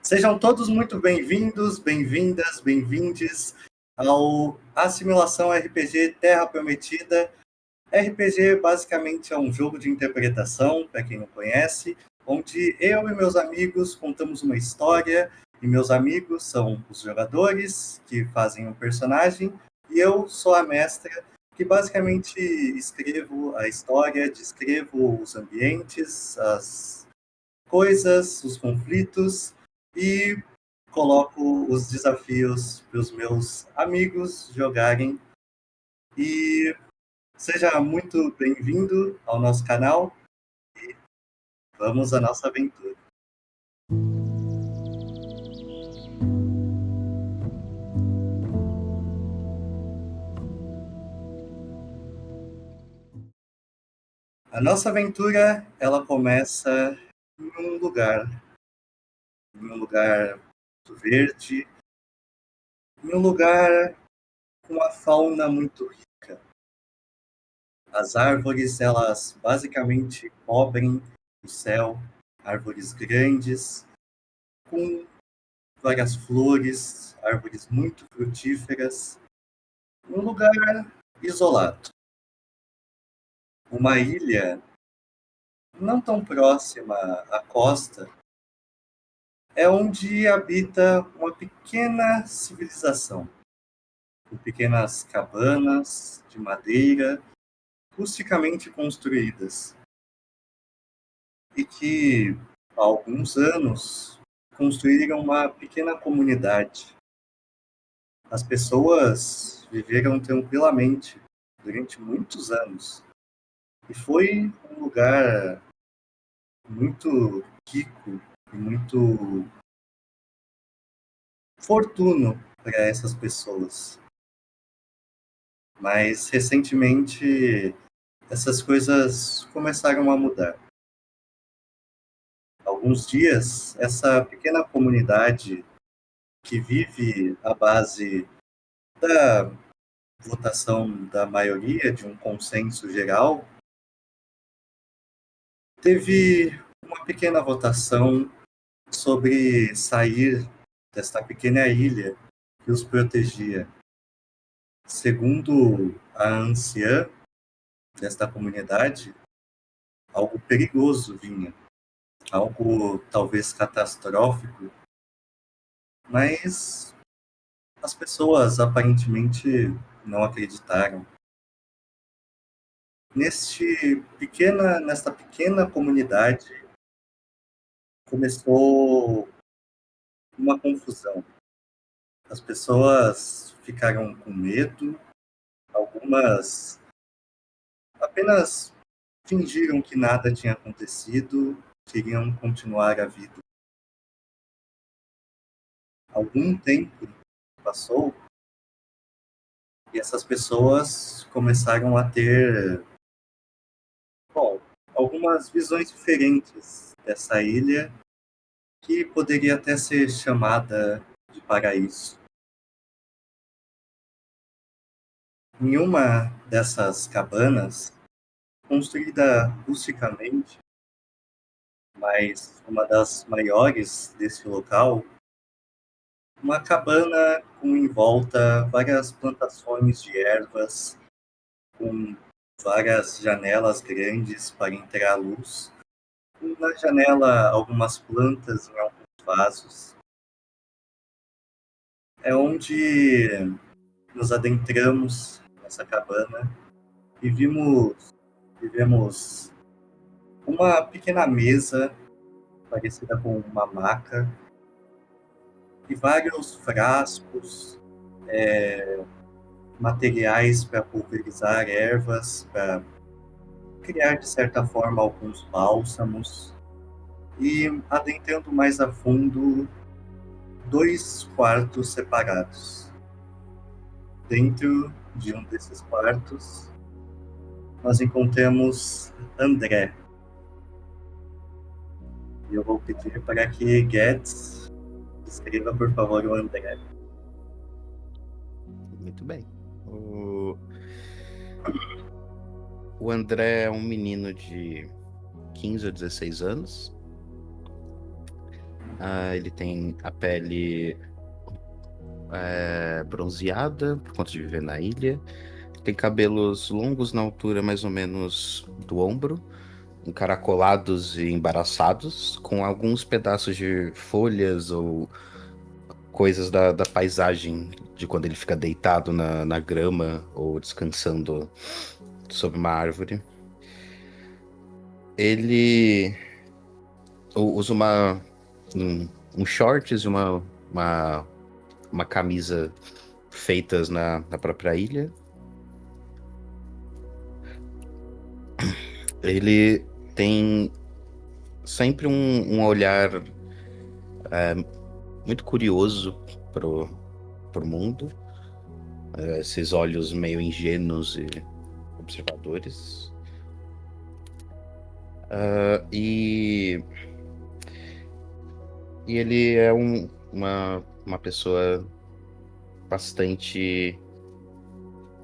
Sejam todos muito bem-vindos, bem-vindas, bem-vindes ao Assimilação RPG Terra Prometida. RPG basicamente é um jogo de interpretação, para quem não conhece, onde eu e meus amigos contamos uma história, e meus amigos são os jogadores que fazem um personagem, e eu sou a mestra, que basicamente escrevo a história, descrevo os ambientes, as coisas, os conflitos, e coloco os desafios para os meus amigos jogarem. E seja muito bem-vindo ao nosso canal e vamos à nossa aventura. A nossa aventura, ela começa em um lugar muito verde, em um lugar com uma fauna muito rica. As árvores, elas basicamente cobrem o céu, árvores grandes, com várias flores, árvores muito frutíferas, um lugar isolado. Uma ilha não tão próxima à costa é onde habita uma pequena civilização, com pequenas cabanas de madeira rusticamente construídas e que há alguns anos construíram uma pequena comunidade. As pessoas viveram tranquilamente durante muitos anos e foi um lugar muito rico e muito fortuno para essas pessoas. Mas recentemente essas coisas começaram a mudar. Há alguns dias, essa pequena comunidade que vive à base da votação da maioria, de um consenso geral, teve uma pequena votação sobre sair desta pequena ilha que os protegia. Segundo a anciã desta comunidade, algo perigoso vinha, algo talvez catastrófico, mas as pessoas aparentemente não acreditaram. Nesta pequena comunidade começou uma confusão. As pessoas ficaram com medo, algumas apenas fingiram que nada tinha acontecido, queriam continuar a vida. Algum tempo passou e essas pessoas começaram a ter, bom, algumas visões diferentes dessa ilha que poderia até ser chamada de paraíso. Em uma dessas cabanas, construída rusticamente, mas uma das maiores desse local, uma cabana com em volta várias plantações de ervas, com várias janelas grandes para entrar luz, e na janela algumas plantas em alguns vasos. É onde nos adentramos nessa cabana e vivemos uma pequena mesa parecida com uma maca e vários frascos, materiais para pulverizar ervas, para criar de certa forma alguns bálsamos e adentrando mais a fundo 2 quartos separados. Dentro de um desses quartos nós encontramos André. E eu vou pedir para que Guedes escreva, por favor, o André. Muito bem. O André é um menino de 15 ou 16 anos. Ele tem a pele bronzeada, por conta de viver na ilha. Tem cabelos longos na altura mais ou menos do ombro, encaracolados e embaraçados, com alguns pedaços de folhas ou coisas da paisagem, de quando ele fica deitado na grama ou descansando sob uma árvore. Ele usa um shorts e uma camisa feitas na própria ilha. Ele tem sempre um olhar muito curioso pro mundo. Esses olhos meio ingênuos e observadores. E ele é uma pessoa bastante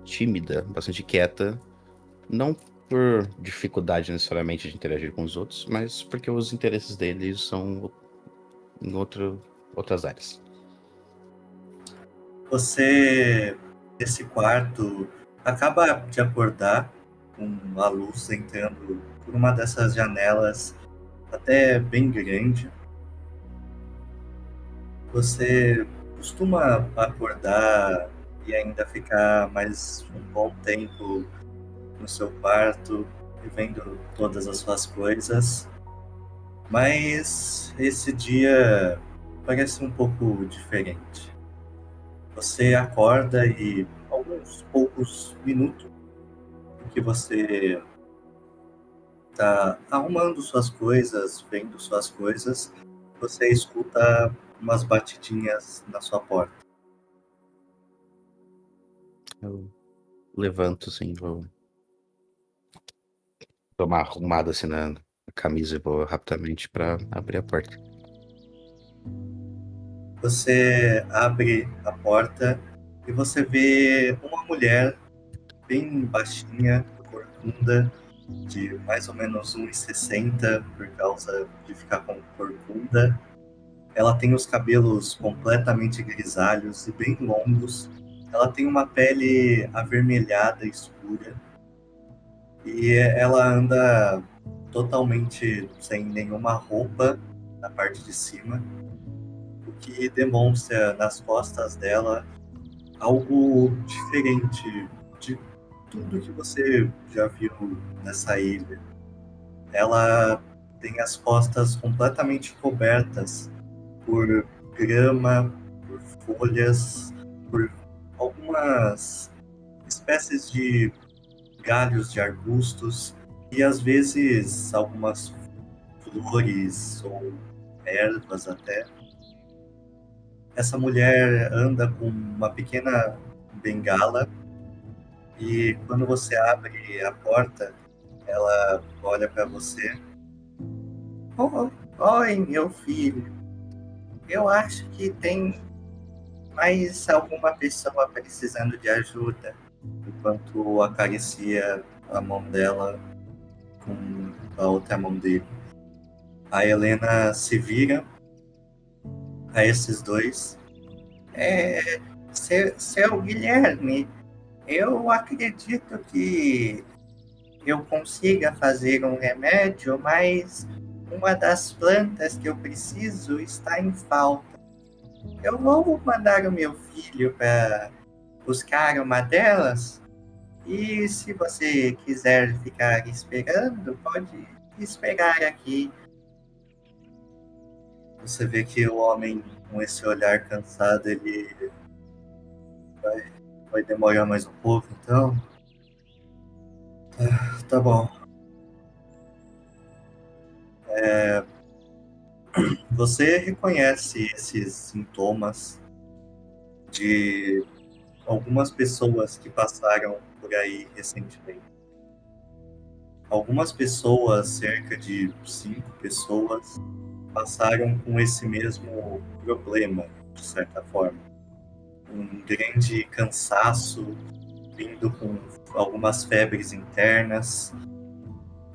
tímida, bastante quieta. Não por dificuldade necessariamente de interagir com os outros, mas porque os interesses dele são em outras áreas. Você, nesse quarto, acaba de acordar com a luz entrando por uma dessas janelas até bem grande. Você costuma acordar e ainda ficar mais um bom tempo no seu quarto, vendo todas as suas coisas. Mas esse dia parece um pouco diferente. Você acorda e alguns poucos minutos que você está arrumando suas coisas, vendo suas coisas, você escuta umas batidinhas na sua porta. Eu levanto, assim, vou dar uma arrumada assim na camisa e vou rapidamente para abrir a porta. Você abre a porta e você vê uma mulher bem baixinha, corcunda, de mais ou menos 1,60 por causa de ficar com corcunda. Ela tem os cabelos completamente grisalhos e bem longos. Ela tem uma pele avermelhada escura. E ela anda totalmente sem nenhuma roupa na parte de cima, o que demonstra nas costas dela algo diferente de tudo que você já viu nessa ilha. Ela tem as costas completamente cobertas por grama, por folhas, por algumas espécies de galhos de arbustos e às vezes algumas flores ou ervas até. Essa mulher anda com uma pequena bengala e quando você abre a porta, ela olha para você. Oi, meu filho. Eu acho que tem mais alguma pessoa precisando de ajuda. Enquanto acaricia a mão dela com a outra mão dele. A Helena se vira a esses dois. Seu Guilherme, eu acredito que eu consiga fazer um remédio, mas uma das plantas que eu preciso está em falta. Eu vou mandar o meu filho para buscar uma delas. E se você quiser ficar esperando, pode esperar aqui. Você vê que o homem, com esse olhar cansado, ele vai demorar mais um pouco, então. Tá bom. Você reconhece esses sintomas de algumas pessoas que passaram por aí recentemente. Algumas pessoas, cerca de 5 pessoas, passaram com esse mesmo problema, de certa forma. Um grande cansaço, vindo com algumas febres internas.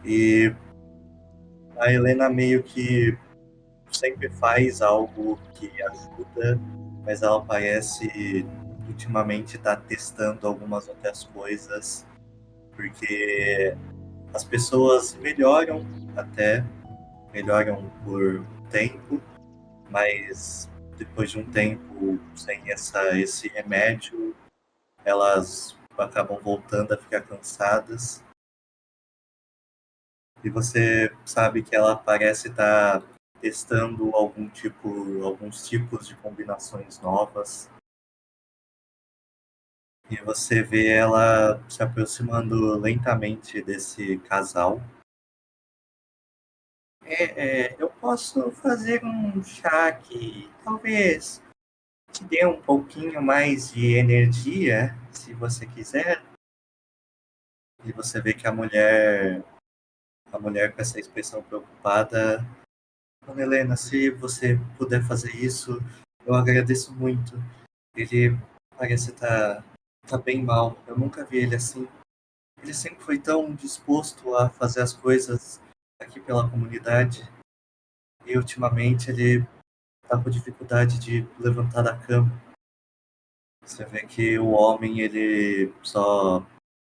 E a Helena meio que sempre faz algo que ajuda, mas ela parece ultimamente estar testando algumas outras coisas, porque as pessoas melhoram por tempo, mas depois de um tempo sem esse remédio, elas acabam voltando a ficar cansadas. E você sabe que ela parece estar testando alguns tipos de combinações novas. E você vê ela se aproximando lentamente desse casal. Eu posso fazer um chá que talvez te dê um pouquinho mais de energia, se você quiser. E você vê que a mulher com essa expressão preocupada, Dona Helena, se você puder fazer isso, eu agradeço muito. Ele parece tá bem mal. Eu nunca vi ele assim. Ele sempre foi tão disposto a fazer as coisas aqui pela comunidade. E ultimamente ele tá com dificuldade de levantar da cama. Você vê que o homem, ele só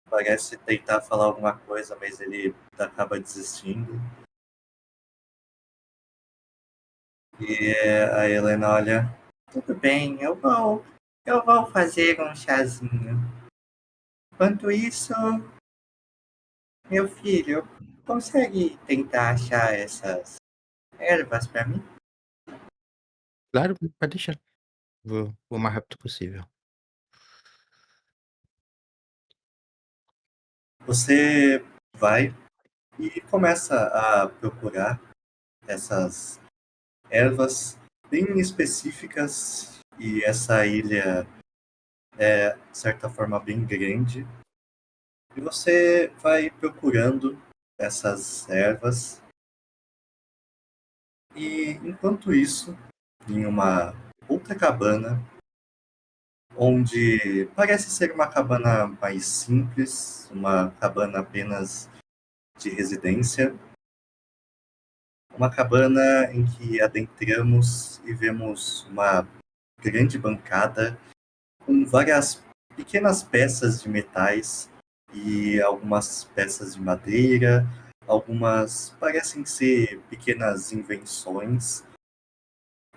parece tentar falar alguma coisa, mas ele acaba desistindo. E a Helena olha, tudo bem, eu vou fazer um chazinho. Enquanto isso, meu filho, consegue tentar achar essas ervas para mim? Claro, pode deixar. Vou o mais rápido possível. Você vai e começa a procurar essas ervas bem específicas, e essa ilha é, de certa forma, bem grande. E você vai procurando essas ervas, e enquanto isso, em uma outra cabana, onde parece ser uma cabana mais simples, uma cabana apenas de residência, uma cabana em que adentramos e vemos uma grande bancada com várias pequenas peças de metais e algumas peças de madeira, algumas parecem ser pequenas invenções,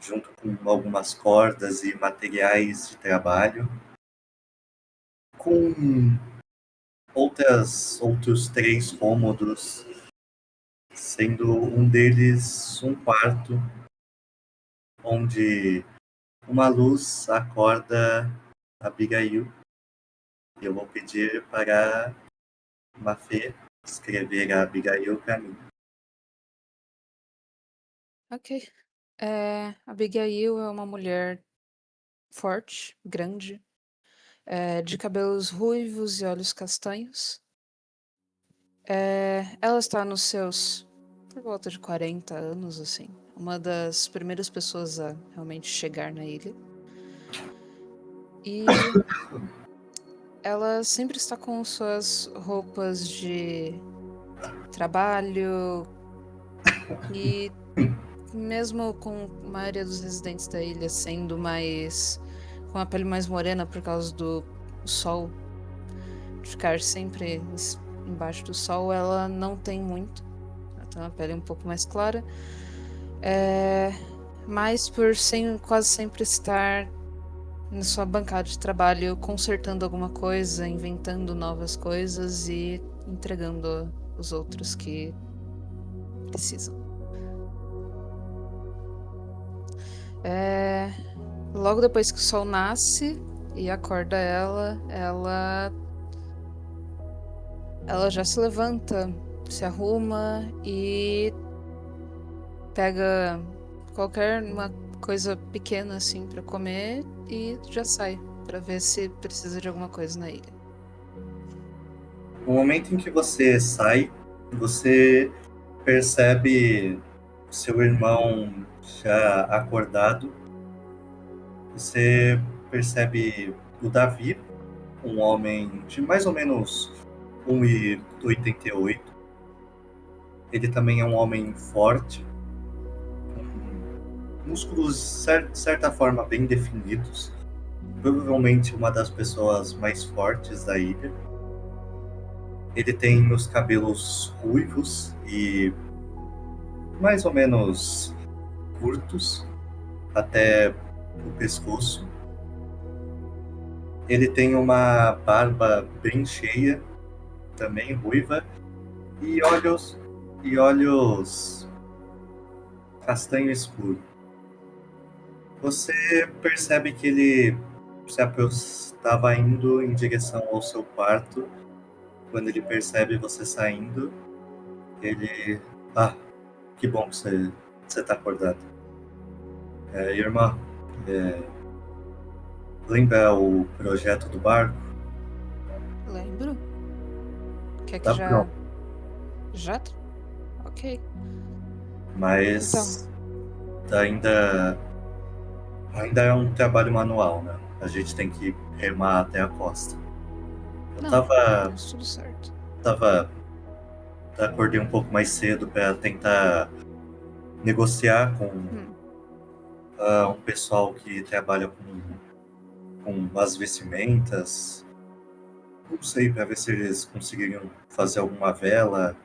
junto com algumas cordas e materiais de trabalho, com outros 3 cômodos, sendo um deles um quarto onde uma luz acorda Abigail. Eu vou pedir para Mafê escrever a Abigail para mim. Ok. Abigail é uma mulher forte, grande, de cabelos ruivos e olhos castanhos. Ela está nos seus, por volta de 40 anos, assim. Uma das primeiras pessoas a realmente chegar na ilha. E ela sempre está com suas roupas de trabalho e mesmo com a maioria dos residentes da ilha sendo mais com a pele mais morena por causa do sol, de ficar sempre embaixo do sol, ela não tem muito. Ela tem uma pele um pouco mais clara. Mas por quase sempre estar na sua bancada de trabalho, consertando alguma coisa, inventando novas coisas e entregando os outros que precisam. Logo depois que o sol nasce e acorda ela já se levanta, se arruma e pega qualquer uma coisa pequena assim pra comer e já sai pra ver se precisa de alguma coisa na ilha. No momento em que você sai, você percebe seu irmão já acordado. Você percebe o Davi, um homem de mais ou menos 1,88. Ele também é um homem forte, músculos de certa forma bem definidos. Provavelmente uma das pessoas mais fortes da ilha. Ele tem os cabelos ruivos e mais ou menos curtos até o pescoço. Ele tem uma barba bem cheia, também ruiva, e olhos castanho escuro. Você percebe que ele estava indo em direção ao seu quarto. Quando ele percebe você saindo, ele... Ah, que bom que você está acordado. Irmã, lembra o projeto do barco? Lembro. Quer que Tá já. pronto. Já? Ok. Mas ainda é um trabalho manual, né? A gente tem que remar até a costa. Eu Não, tava, mas tudo certo. tava, acordei um pouco mais cedo para tentar negociar com um pessoal que trabalha com as vestimentas. Não sei, para ver se eles conseguiriam fazer alguma vela.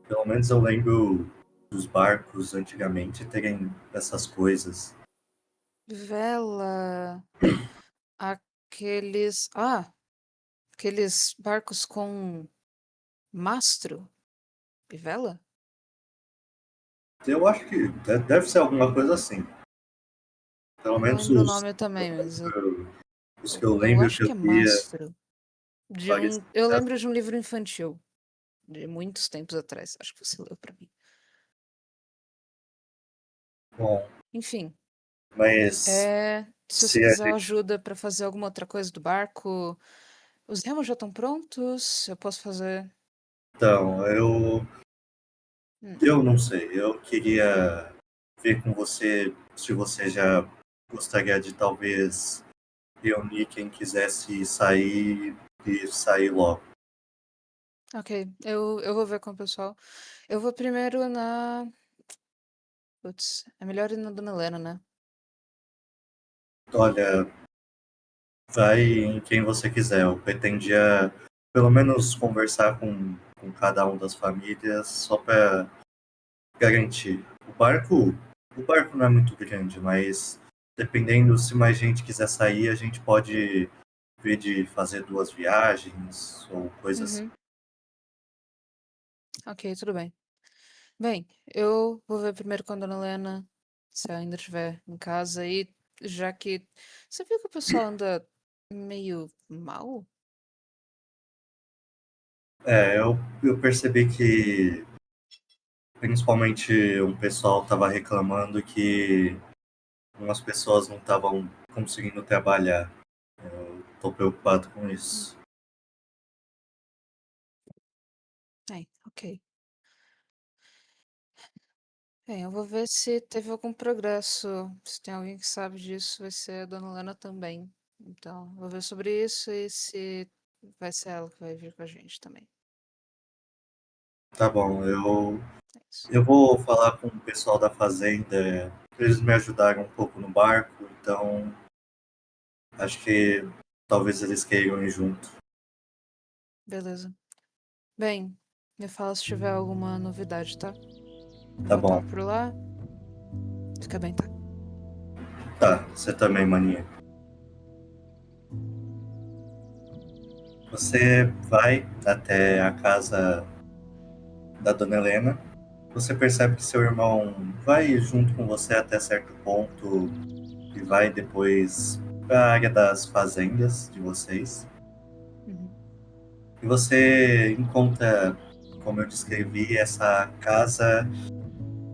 Pelo menos eu lembro dos barcos antigamente terem essas coisas. Vela. Aqueles. Ah, aqueles barcos com mastro e vela? Eu acho que deve ser alguma coisa assim. Pelo Não menos lembro o nome também, mas os que eu eu lembro acho que eu que é via. mastro. Parece Eu lembro de um livro infantil, de muitos tempos atrás. Acho que você leu pra mim. bom, Enfim, mas se você se a quiser gente. ajuda pra fazer alguma outra coisa do barco, os remos já estão prontos, eu posso fazer. Então, Hum, eu não sei. Eu queria ver com você se você já gostaria de talvez reunir quem quisesse sair e sair logo. ok, eu vou ver com o pessoal. Eu vou primeiro na. Putz, é melhor ir na Dona Helena, né? Olha, vai em quem você quiser. Eu pretendia pelo menos conversar com cada um das famílias só para garantir. O barco não é muito grande, mas dependendo se mais gente quiser sair, a gente pode ver de fazer 2 viagens ou coisas assim. Uhum, ok, tudo bem. Bem, eu vou ver primeiro com a Dona Helena, se ela ainda estiver em casa, e já que. Você viu que o pessoal anda meio mal? Eu percebi que principalmente um pessoal estava reclamando que umas pessoas não estavam conseguindo trabalhar. Eu estou preocupado com Hum, isso. ok. Bem, eu vou ver se teve algum progresso. Se tem alguém que sabe disso, vai ser a Dona Helena também. Então, vou ver sobre isso e se vai ser ela que vai vir com a gente também. Tá bom, É isso. eu vou falar com o pessoal da fazenda. Eles me ajudaram um pouco no barco, então acho que talvez eles queiram ir junto. Beleza. Bem, me fala se tiver alguma novidade, tá? Tá Quando eu bom. tava por lá, fica bem, tá? Tá, você também, maninha. Você vai até a casa da Dona Helena. Você percebe que seu irmão vai junto com você até certo ponto e vai depois para a área das fazendas de vocês. Uhum. E você encontra, como eu descrevi, essa casa,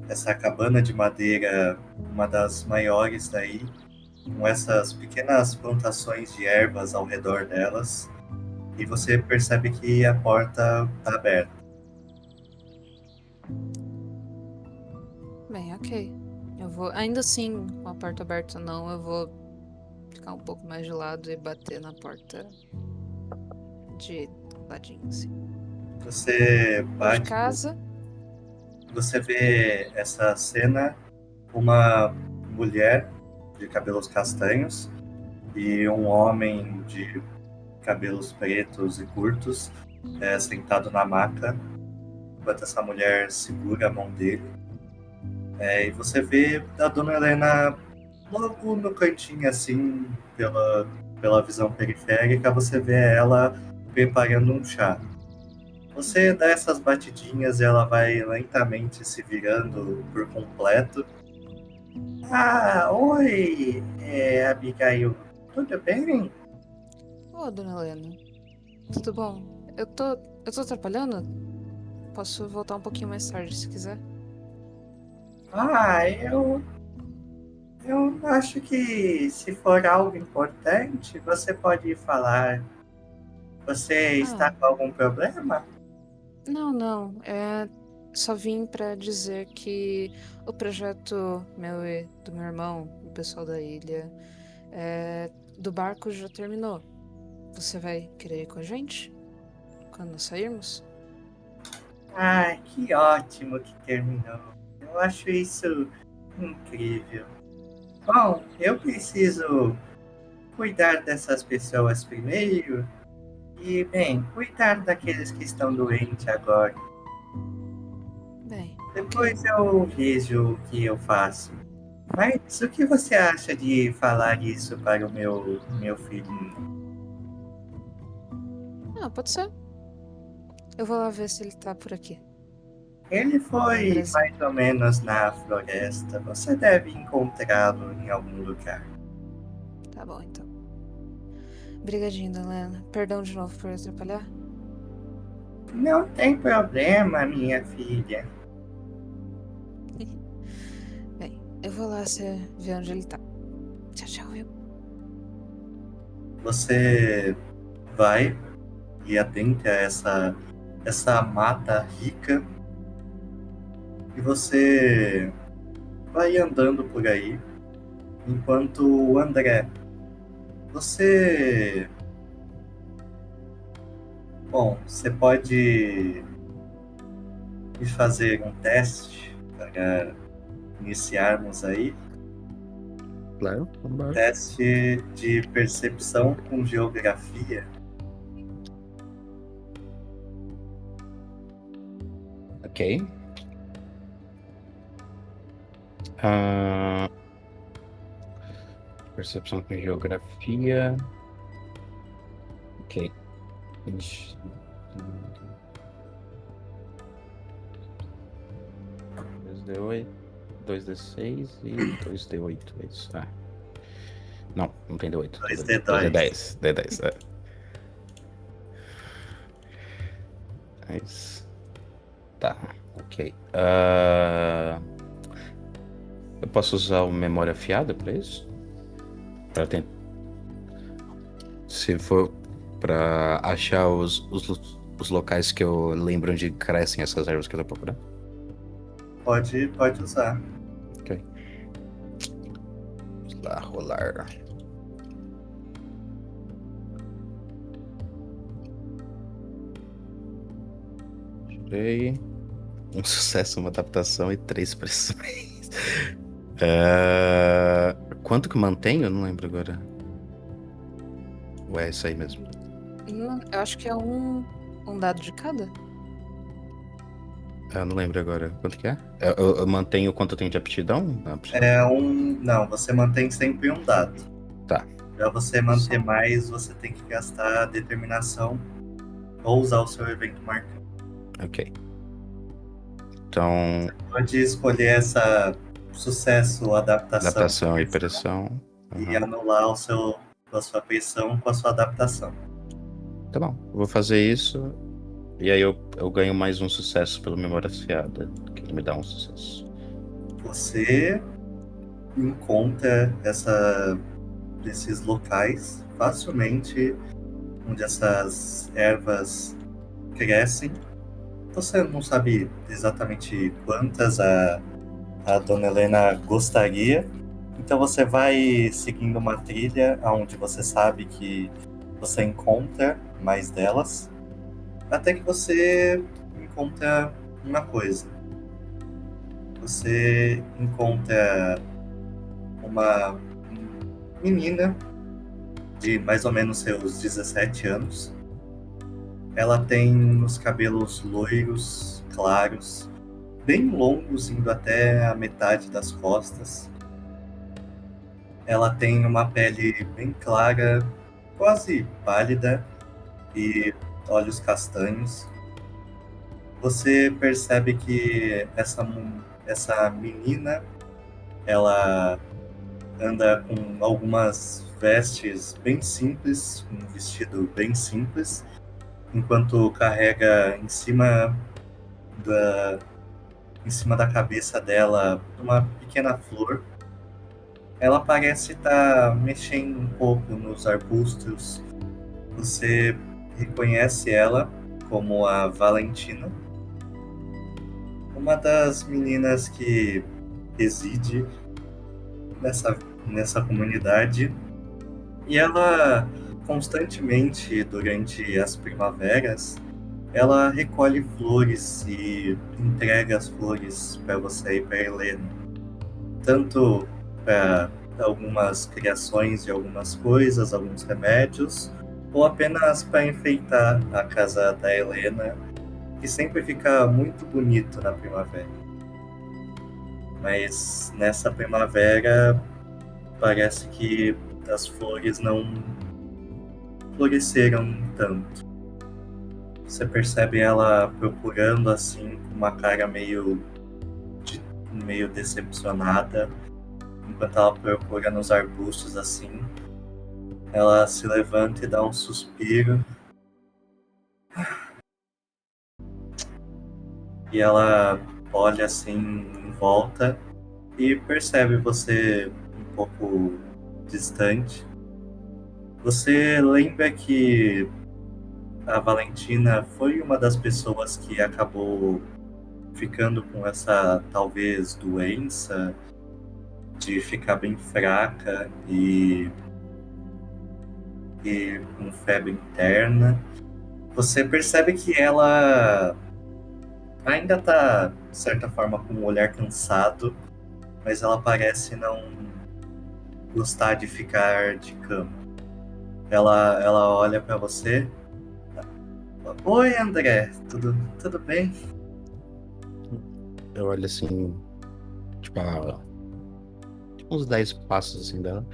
essa cabana de madeira, uma das maiores daí, com essas pequenas plantações de ervas ao redor delas. E você percebe que a porta está aberta. Bem, ok. Eu vou. Ainda assim, com a porta aberta ou não, eu vou ficar um pouco mais de lado e bater na porta de ladinho, assim. Você Vou de bate, casa. você vê essa cena uma mulher de cabelos castanhos e um homem de cabelos pretos e curtos sentado na maca, enquanto essa mulher segura a mão dele. E você vê a Dona Helena logo no cantinho, assim, pela visão periférica, você vê ela preparando um chá. Você dá essas batidinhas e ela vai lentamente se virando por completo. Ah, oi, Abigail. Tudo bem? Ô, dona Helena. Tudo bom? Eu tô atrapalhando? Posso voltar um pouquinho mais tarde, se quiser. Ah, eu acho que se for algo importante, você pode falar. Você está Ah, com algum problema? não. Só vim pra dizer que o projeto meu e do meu irmão, o pessoal da ilha, do barco já terminou. Você vai querer ir com a gente? Quando nós sairmos? Ai, que ótimo que terminou. Eu acho isso incrível. Bom, eu preciso cuidar dessas pessoas primeiro e, bem, cuidar daqueles que estão doentes agora. Bem, ok. Depois eu vejo o que eu faço. Mas o que você acha de falar isso para o meu filhinho? Ah, pode ser. Eu vou lá ver se ele tá por aqui. Ele No foi Brasil. mais ou menos na floresta. Você deve encontrá-lo em algum lugar. Tá bom, então. Obrigadinho, dona Helena. Perdão de novo por atrapalhar. Não tem problema, minha filha. Bem, eu vou lá ver onde ele tá. Tchau, viu? Você vai e adentra essa mata rica e você vai andando por aí enquanto o André, você, bom, você pode me fazer um teste para iniciarmos aí, Claro, vambora. teste de percepção com geografia. Ok. Ah, percepção com geografia. Ok. Ixi. 2D8, 2D6 e 2D8. É isso. Ah. Não tem D8. 2D10. D10. D10, é isso. Tá, ok. Eu posso usar o memória afiada pra isso? Pra tentar. Se for pra achar os locais que eu lembro onde crescem essas ervas que eu tô procurando. Pode usar. Ok. Vamos lá, rolar. Tirei um sucesso, uma adaptação e 3 pressões. Quanto que mantenho? Eu não lembro agora. Ou é isso aí mesmo? Não, eu acho que é um dado de cada. Eu não lembro agora. Quanto que é? Eu mantenho quanto eu tenho de aptidão? Não, você mantém sempre um dado. Tá. Para você manter Só. mais, você tem que gastar determinação ou usar o seu evento marcante. Ok. Então, Pode escolher essa sucesso, adaptação e pressão. e Uhum. anular a sua pressão com a sua adaptação. Tá bom. Eu vou fazer isso. E aí eu ganho mais um sucesso pelo memória afiada. Que ele me dá um sucesso. Você encontra desses locais facilmente onde essas ervas crescem. Você não sabe exatamente quantas a Dona Helena gostaria. Então você vai seguindo uma trilha onde você sabe que você encontra mais delas, até que você encontra uma coisa. você encontra uma menina de mais ou menos seus 17 anos. Ela tem os cabelos loiros, claros, bem longos, indo até a metade das costas. Ela tem uma pele bem clara, quase pálida, e olhos castanhos. Você percebe que essa menina, ela anda com algumas vestes bem simples, um vestido bem simples, enquanto carrega em cima da cabeça dela uma pequena flor. Ela parece estar mexendo um pouco nos arbustos. Você reconhece ela como a Valentina, uma das meninas que reside nessa comunidade. E ela constantemente, durante as primaveras, ela recolhe flores e entrega as flores para você e para Helena. Tanto para algumas criações de algumas coisas, alguns remédios, ou apenas para enfeitar a casa da Helena, que sempre fica muito bonito na primavera. Mas nessa primavera parece que as flores não floresceram tanto. Você percebe ela procurando assim, com uma cara meio decepcionada, enquanto ela procura nos arbustos assim. Ela se levanta e dá um suspiro. E ela olha assim em volta e percebe você um pouco distante. Você lembra que a Valentina foi uma das pessoas que acabou ficando com essa, talvez, doença de ficar bem fraca e com febre interna. Você percebe que ela ainda tá, de certa forma, com um olhar cansado, mas ela parece não gostar de ficar de cama. Ela olha pra você. Oi, André, tudo bem? Eu olho assim, tipo, uns 10 passos assim dela.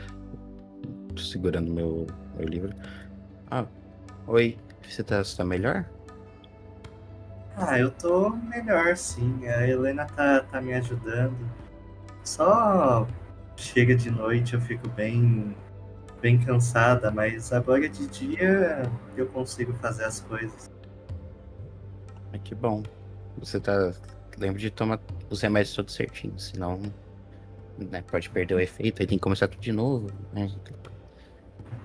Tô segurando meu livro. Ah, oi, você tá melhor? Eu tô melhor, sim. A Helena tá me ajudando. Só chega de noite eu fico bem cansada, mas agora de dia eu consigo fazer as coisas. Ah, que bom. Você tá. Lembra de tomar os remédios todos certinho, senão, né, pode perder o efeito, aí tem que começar tudo de novo, né?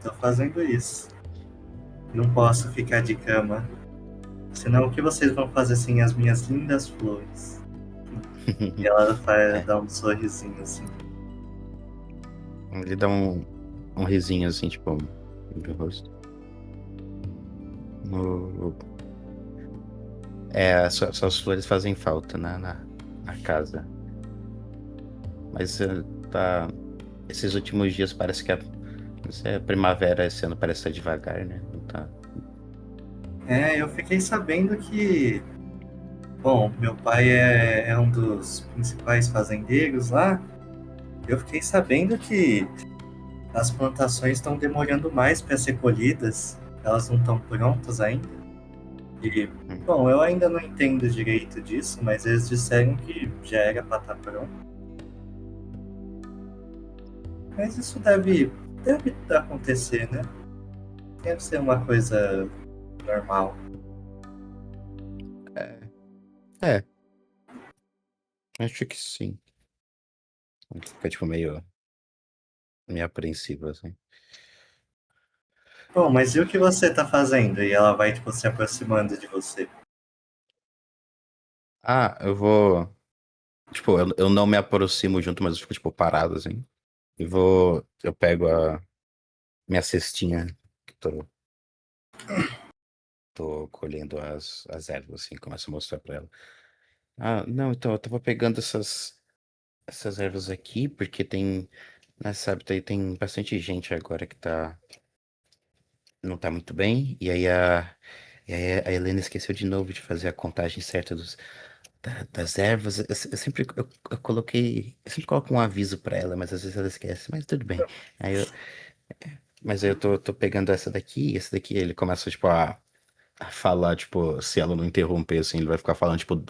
Tô fazendo isso. Não posso ficar de cama. Senão o que vocês vão fazer sem as minhas lindas flores? E ela É, dá um sorrisinho assim. ele dá um risinho assim, tipo, no rosto. No- suas flores fazem falta na casa. Mas tá. Esses últimos dias parece que a primavera esse ano parece estar devagar, né? Não tá. Eu fiquei sabendo que, bom, meu pai é um dos principais fazendeiros lá. Eu fiquei sabendo que as plantações estão demorando mais para ser colhidas. Elas não estão prontas ainda. E, Hum. bom, eu ainda não entendo direito disso, mas eles disseram que já era para estar pronto. Mas isso deve acontecer, né? Deve ser uma coisa normal. É, é, acho que sim. Fica tipo meio apreensivo, assim. Bom, mas e o que você tá fazendo? E ela vai, tipo, se aproximando de você. Ah, eu vou. Tipo, eu não me aproximo junto, mas eu fico, tipo, parado, assim. E vou. Eu pego a minha cestinha, que tô colhendo as ervas, assim, começo a mostrar pra ela. Ah, não, então, eu tava pegando essas ervas aqui, porque tem, né, sabe, tem bastante gente agora que não tá muito bem, e aí a Helena esqueceu de novo de fazer a contagem certa das ervas. Eu sempre coloco um aviso pra ela, mas às vezes ela esquece, mas tudo bem. Aí eu, mas aí eu tô pegando essa daqui, e essa daqui, ele começa, tipo, a falar, tipo, se ela não interromper, assim, ele vai ficar falando, tipo,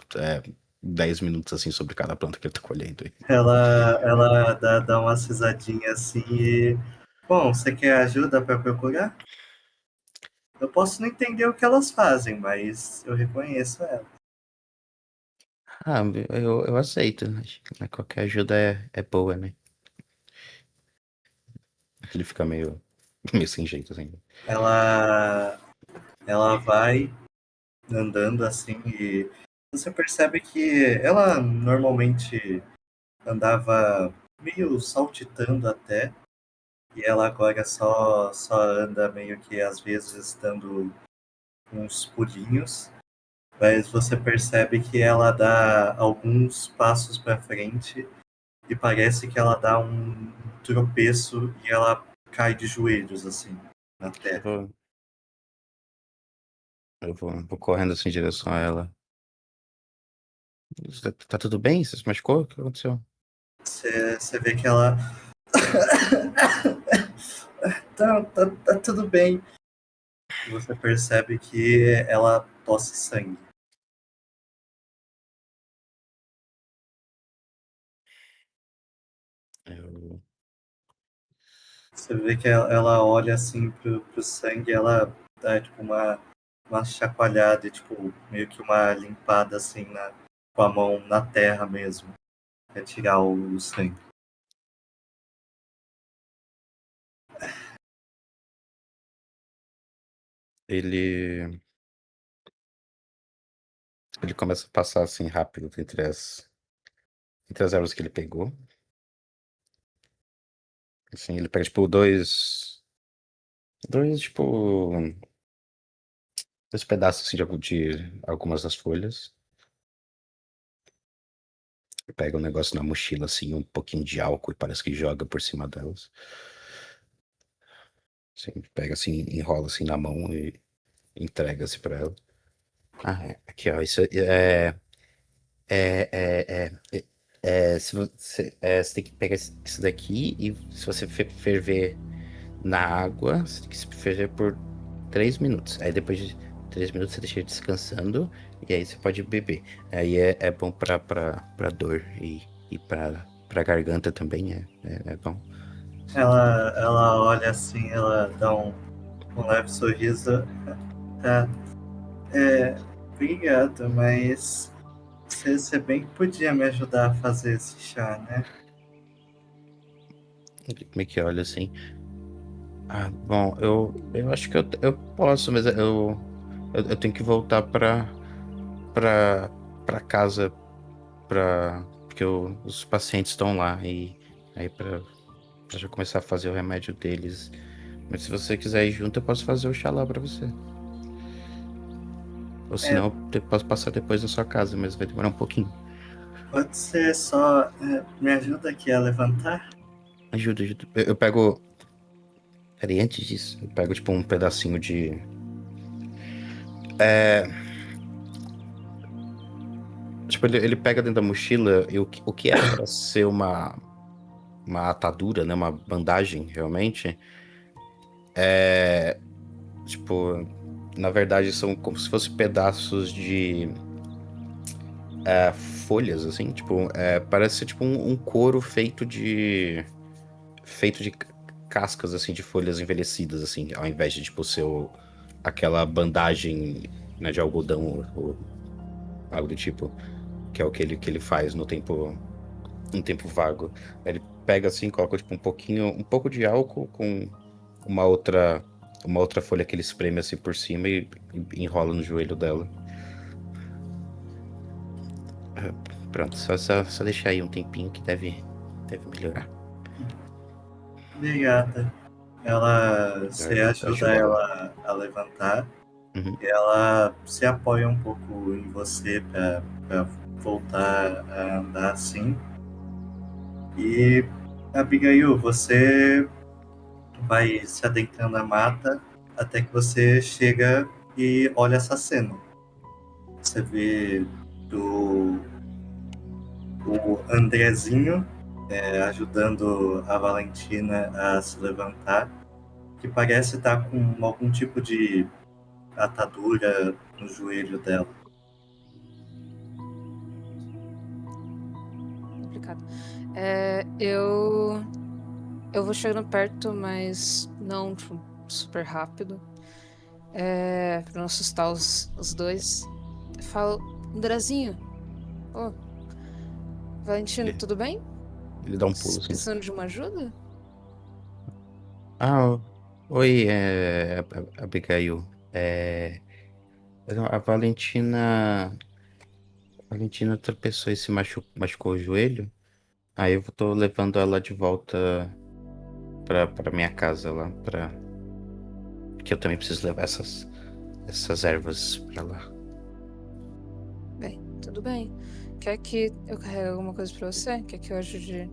10 minutos, assim, sobre cada planta que ele tá colhendo. Ela dá uma risadinha assim e. Bom, você quer ajuda para procurar? Eu posso não entender o que elas fazem, mas eu reconheço ela. Ah, eu aceito, acho que, né, qualquer ajuda é boa, né? Ele fica meio sem jeito, assim. Ela, ela vai andando assim e você percebe que ela normalmente andava meio saltitando até, e ela agora só anda meio que às vezes dando uns pulinhos, mas você percebe que ela dá alguns passos para frente e parece que ela dá um tropeço e ela cai de joelhos assim na Eu terra. vou, eu vou correndo, assim, em direção a ela. Tá tudo bem? Você se machucou? O que aconteceu? Você vê que ela tá tudo bem. Você percebe que ela tosse sangue. Eu, Você vê que ela olha assim pro sangue, ela dá tipo uma chacoalhada, e, tipo, meio que uma limpada assim com a mão na terra mesmo, pra tirar o sangue. ele, ele começa a passar, assim, rápido entre as ervas que ele pegou. Assim, ele pega, tipo, tipo, dois pedaços, assim, de algumas das folhas. Pega um negócio na mochila, assim, um pouquinho de álcool e parece que joga por cima delas. Assim, pega assim, enrola assim na mão e entrega assim pra ela. Ah, aqui ó, isso é, é, é, se você, você tem que pegar isso daqui e se você ferver na água, você tem que se ferver por 3 minutos. Aí depois de 3 minutos você deixa ele descansando e aí você pode beber. Aí é bom pra dor e pra garganta também é bom. Ela olha assim, ela dá um leve sorriso. Tá, obrigado, mas você bem que podia me ajudar a fazer esse chá, né? Como é que olha assim? Ah, bom, eu acho que eu posso, mas eu tenho que voltar pra, pra casa porque os pacientes estão lá e aí pra já começar a fazer o remédio deles. Mas se você quiser ir junto, eu posso fazer o chá lá pra você. Ou É, senão, eu posso passar depois na sua casa, mas vai demorar um pouquinho. pode ser só me ajuda aqui a levantar? Ajuda, ajuda. Eu pego. Peraí, antes disso, eu pego tipo um pedacinho de. É, tipo, ele pega dentro da mochila e o que era pra ser uma atadura, né? Uma bandagem, realmente. É, tipo, na verdade são como se fossem pedaços de folhas, assim, tipo, parece ser tipo um couro feito de cascas, assim, de folhas envelhecidas, assim, ao invés de, tipo, ser aquela bandagem, né, de algodão ou algo do tipo, que é o que ele faz no tempo vago. Aí ele pega assim, coloca tipo um pouco de álcool com uma outra uma outra folha que ele espreme assim por cima e enrola no joelho dela. Ah, pronto, só deixar aí um tempinho que deve melhorar. Obrigada. Você Tá de ajuda bola. ela a levantar Uhum. e ela se apoia um pouco em você para voltar a andar assim. E, Abigail, você vai se adentrando na mata até que você chega e olha essa cena. Você vê o Andrezinho ajudando a Valentina a se levantar, que parece estar com algum tipo de atadura no joelho dela. Complicado. Eu vou chegando perto, mas não tipo, super rápido. Pra não assustar os dois. Eu falo, Andrezinho, ô, Valentino, Ele, tudo bem? ele dá um pulo Vocês assim. precisando de uma ajuda? Ah, oi, Abigail. A Valentina tropeçou e se machucou o joelho. Aí eu tô levando ela de volta pra minha casa lá, porque eu também preciso levar essas ervas pra lá. Bem, tudo bem. Quer que eu carregue alguma coisa pra você? Quer que eu ajude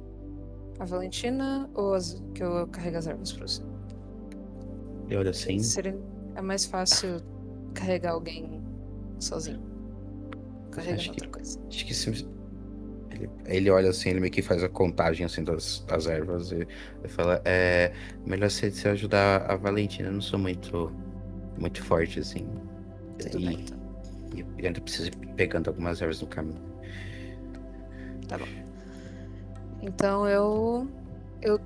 a Valentina ou que eu carregue as ervas pra você? E olha Que assim, é mais fácil carregar alguém sozinho, carregando acho que, outra coisa. acho que se, ele olha assim, ele meio que faz a contagem assim das ervas e fala, melhor você ajudar a Valentina, eu não sou muito forte assim. Tudo bem, E, então. e eu ainda preciso ir pegando algumas ervas no caminho. Tá bom. Então eu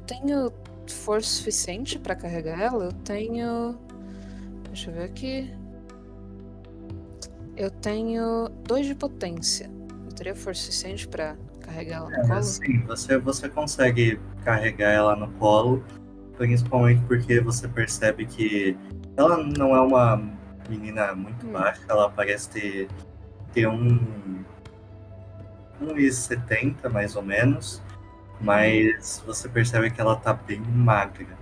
tenho força suficiente pra carregar ela? Eu tenho. Deixa eu ver aqui. Eu tenho 2 de potência. Eu teria força suficiente pra carregar ela no colo? Sim, você consegue carregar ela no colo, principalmente porque você percebe que ela não é uma menina muito Hum. baixa, ela parece ter 1,70 mais ou menos, mas você percebe que ela tá bem magra.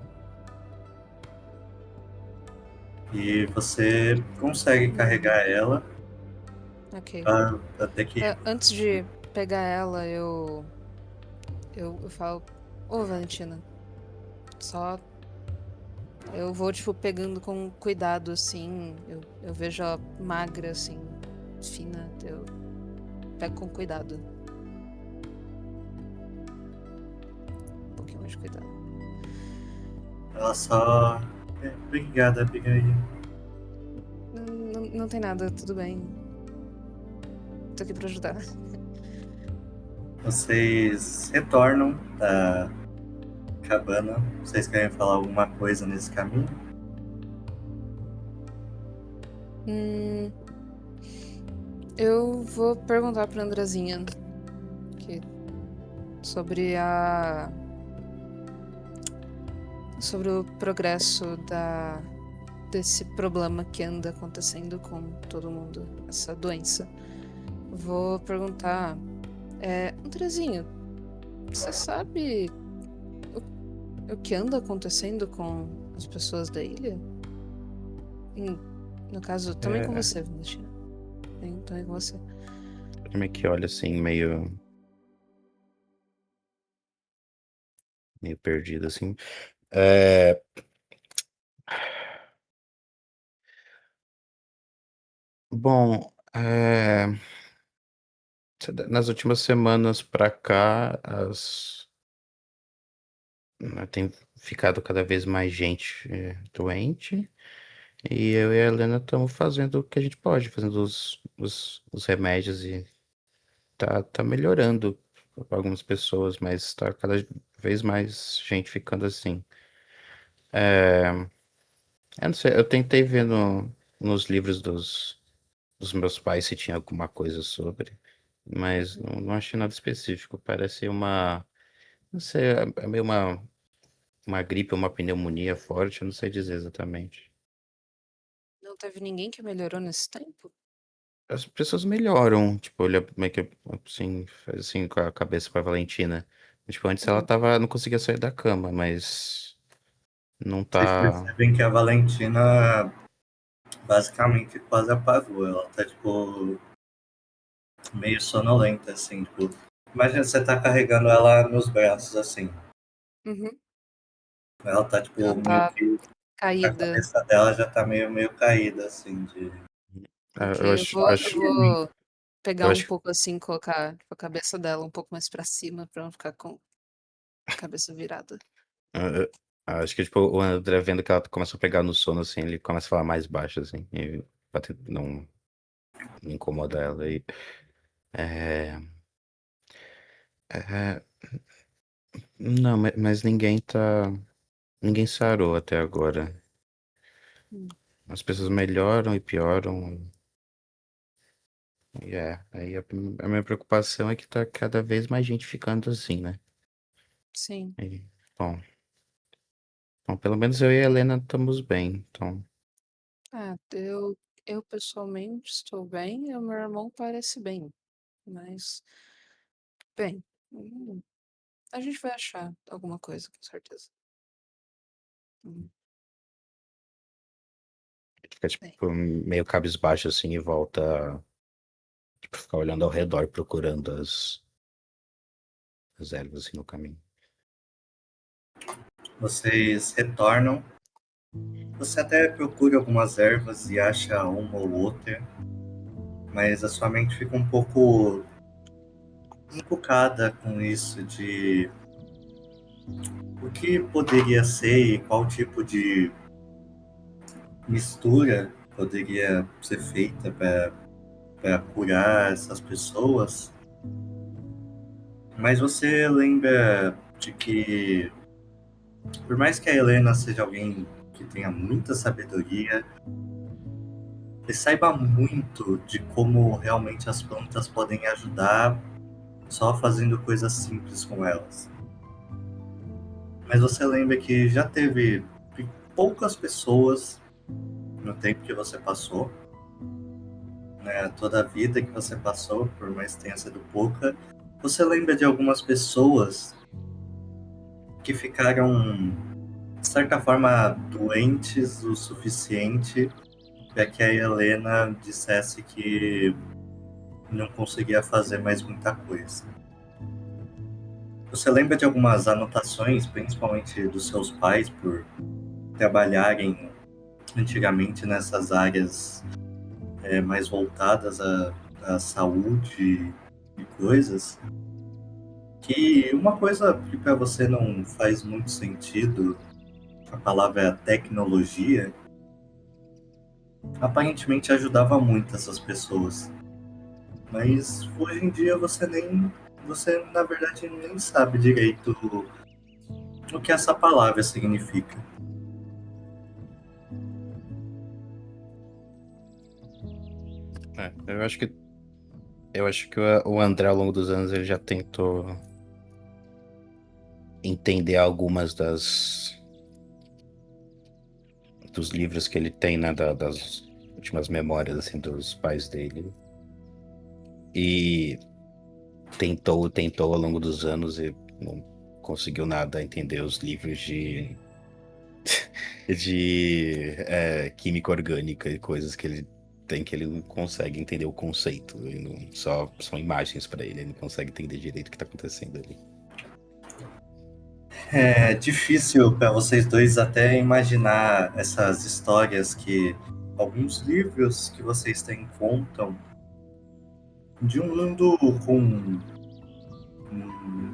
E você consegue Hum, carregar ela ok. até que. Antes de pegar ela, eu falo, ô Valentina, só eu vou, tipo, pegando com cuidado, assim. Eu vejo ela magra, assim, fina. Eu pego com cuidado. Um pouquinho mais de cuidado. Ela só. Obrigada, Abigail. Não tem nada, tudo bem. Tô aqui pra ajudar. Vocês retornam da cabana. Vocês querem falar alguma coisa nesse caminho? Hum, eu vou perguntar pra Andrezinha que, sobre sobre o progresso desse problema que anda acontecendo com todo mundo, essa doença. Vou perguntar, Andrezinho, você sabe o que anda acontecendo com as pessoas da ilha? No caso, também com É, você, Valentina. Também com você. ele meio que olha assim, meio perdido assim. É, bom, nas últimas semanas pra cá, tem ficado cada vez mais gente doente. E eu e a Helena estamos fazendo o que a gente pode, fazendo os remédios e tá melhorando para algumas pessoas, mas tá cada vez mais gente ficando assim. É, eu não sei, eu tentei ver nos livros dos meus pais se tinha alguma coisa sobre, mas não achei nada específico. Parece não sei, é meio uma gripe, uma pneumonia forte, eu não sei dizer exatamente. Não teve ninguém que melhorou nesse tempo? As pessoas melhoram, tipo, olha meio que assim, faz assim com a cabeça pra Valentina. Tipo, antes ela Hum, não conseguia sair da cama, mas não Vocês tá. percebem que a Valentina basicamente quase apagou. Ela tá, tipo, meio sonolenta, assim, tipo, imagina você tá carregando ela nos braços, assim, Uhum. ela tá, tipo, Ela meio tá que, a caída. cabeça dela já tá meio caída, assim, de... Ok, Eu eu acho, vou, eu acho, vou eu pegar um acho, pouco assim, colocar tipo, a cabeça dela um pouco mais pra cima pra não ficar com a cabeça virada. eu- acho que tipo, o André vendo que ela começa a pegar no sono, assim, ele começa a falar mais baixo, assim, e pra não incomodar ela. E, é, é, não, mas ninguém sarou até agora. Hum, As pessoas melhoram e pioram. E aí a minha preocupação é que tá cada vez mais gente ficando assim, né? sim. E, bom, bom, pelo menos eu e a Helena estamos bem, então. Ah, eu pessoalmente estou bem e o meu irmão parece bem, mas, bem, a gente vai achar alguma coisa, com certeza. Hum, Fica, bem, tipo, meio cabisbaixo assim e volta a tipo, ficar olhando ao redor, procurando as ervas assim no caminho. Vocês retornam, você até procura algumas ervas e acha uma ou outra, mas a sua mente fica um pouco encucada com isso de o que poderia ser e qual tipo de mistura poderia ser feita para curar essas pessoas. Mas você lembra de que, por mais que a Helena seja alguém que tenha muita sabedoria, e saiba muito de como realmente as plantas podem ajudar só fazendo coisas simples com elas. Mas você lembra que já teve poucas pessoas no tempo que você passou, né, toda a vida que você passou, por mais que tenha sido pouca, você lembra de algumas pessoas que ficaram, de certa forma, doentes o suficiente para que a Helena dissesse que não conseguia fazer mais muita coisa. Você lembra de algumas anotações, principalmente dos seus pais, por trabalharem antigamente nessas áreas mais voltadas à saúde e coisas? Que uma coisa que para você não faz muito sentido, a palavra é tecnologia, aparentemente ajudava muito essas pessoas. Mas hoje em dia você na verdade nem sabe direito o que essa palavra significa. Eu acho que o André ao longo dos anos ele já tentou entender algumas dos livros que ele tem, né, das últimas memórias assim dos pais dele. E tentou ao longo dos anos e não conseguiu nada entender os livros de química orgânica e coisas que ele tem que ele não consegue entender o conceito. Só são imagens para ele não consegue entender direito o que está acontecendo ali. É difícil para vocês dois até imaginar essas histórias que alguns livros que vocês têm contam de um mundo com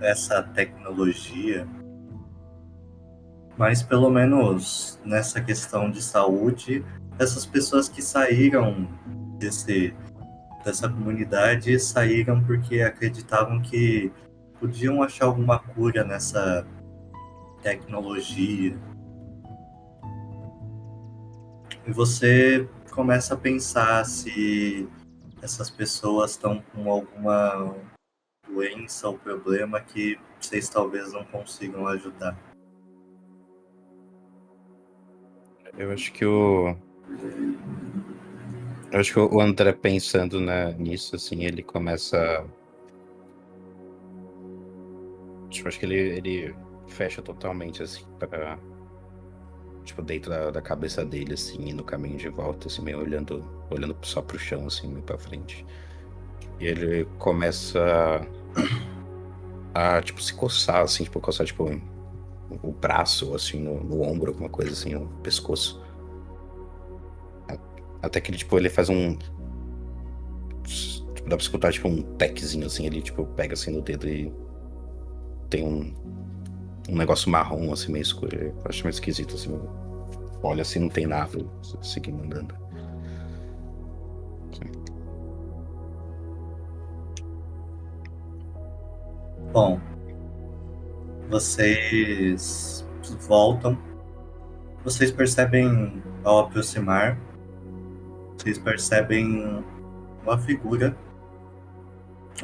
essa tecnologia, mas pelo menos nessa questão de saúde, essas pessoas que saíram dessa comunidade saíram porque acreditavam que podiam achar alguma cura nessa tecnologia. E você começa a pensar se essas pessoas estão com alguma doença ou problema que vocês talvez não consigam ajudar. Eu acho que o André pensando nisso, assim, ele começa. Tipo, acho que ele fecha totalmente, assim, tipo, dentro da cabeça dele, assim, e no caminho de volta, assim, meio olhando só pro chão, assim, meio pra frente. E ele começa tipo, se coçar, assim, tipo, coçar, tipo, o braço, assim, no ombro, alguma coisa assim, no pescoço. Até que ele, tipo, ele faz um... Tipo, dá pra escutar, tipo, um techzinho, assim, ele, tipo, pega, assim, no dedo e tem um negócio marrom, assim, meio escuro. Eu acho meio esquisito, assim. Olha, assim, não tem nada, seguindo andando. Bom, vocês voltam. Vocês percebem, ao aproximar, vocês percebem uma figura,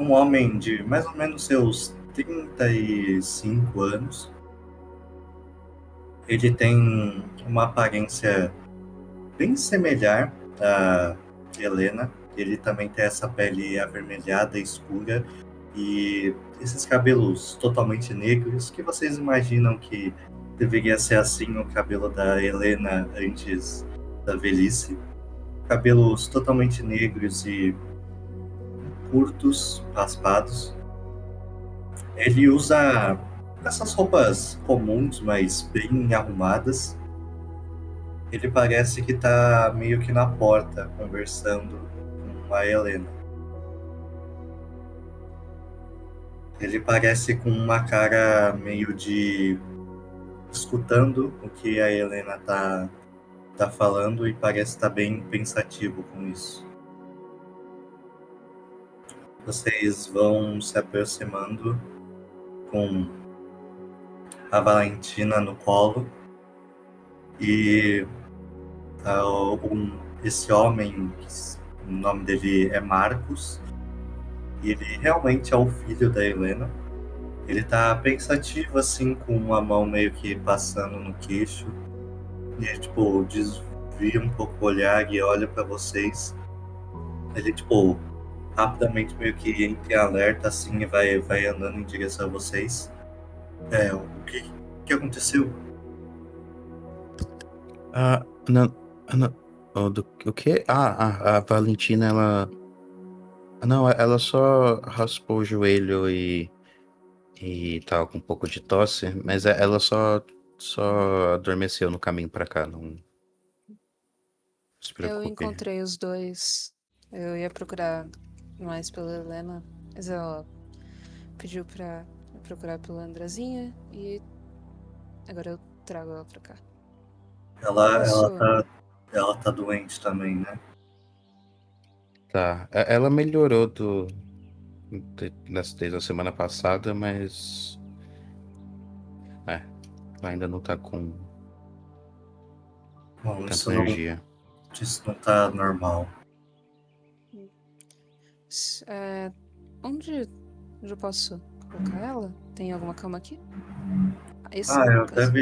um homem de mais ou menos seus 35 anos. Ele tem uma aparência bem semelhante à Helena. Ele também tem essa pele avermelhada, escura, e esses cabelos totalmente negros, que vocês imaginam que deveria ser assim o cabelo da Helena antes da velhice. Cabelos totalmente negros e curtos, raspados. Ele usa essas roupas comuns, mas bem arrumadas. Ele parece que tá meio que na porta, conversando com a Helena. Ele parece com uma cara meio de escutando o que a Helena tá falando e parece estar bem pensativo com isso. Vocês vão se aproximando com a Valentina no colo e esse homem, o nome dele é Marcos, e ele realmente é o filho da Helena. Ele tá pensativo, assim, com uma mão meio que passando no queixo. E ele, tipo, desvia um pouco o olhar e olha pra vocês. Ele, tipo, rapidamente meio que entra em alerta, assim, e vai andando em direção a vocês. O que aconteceu? Não, não, o quê? A Valentina, ela... Não, ela só raspou o joelho e tava com um pouco de tosse, mas ela só adormeceu no caminho pra cá, não se Eu preocupe. encontrei os dois. Eu ia procurar mais pela Helena, mas ela pediu pra eu procurar pela Andrezinha e agora eu trago ela pra cá. Ela, ela Posso. tá, ela tá doente também, né? Tá, ela melhorou desde a semana passada, mas ela ainda não tá com Bom, tanta energia. isso não tá normal. É, onde eu posso colocar ela? Tem alguma cama aqui? Esse, né, no caso.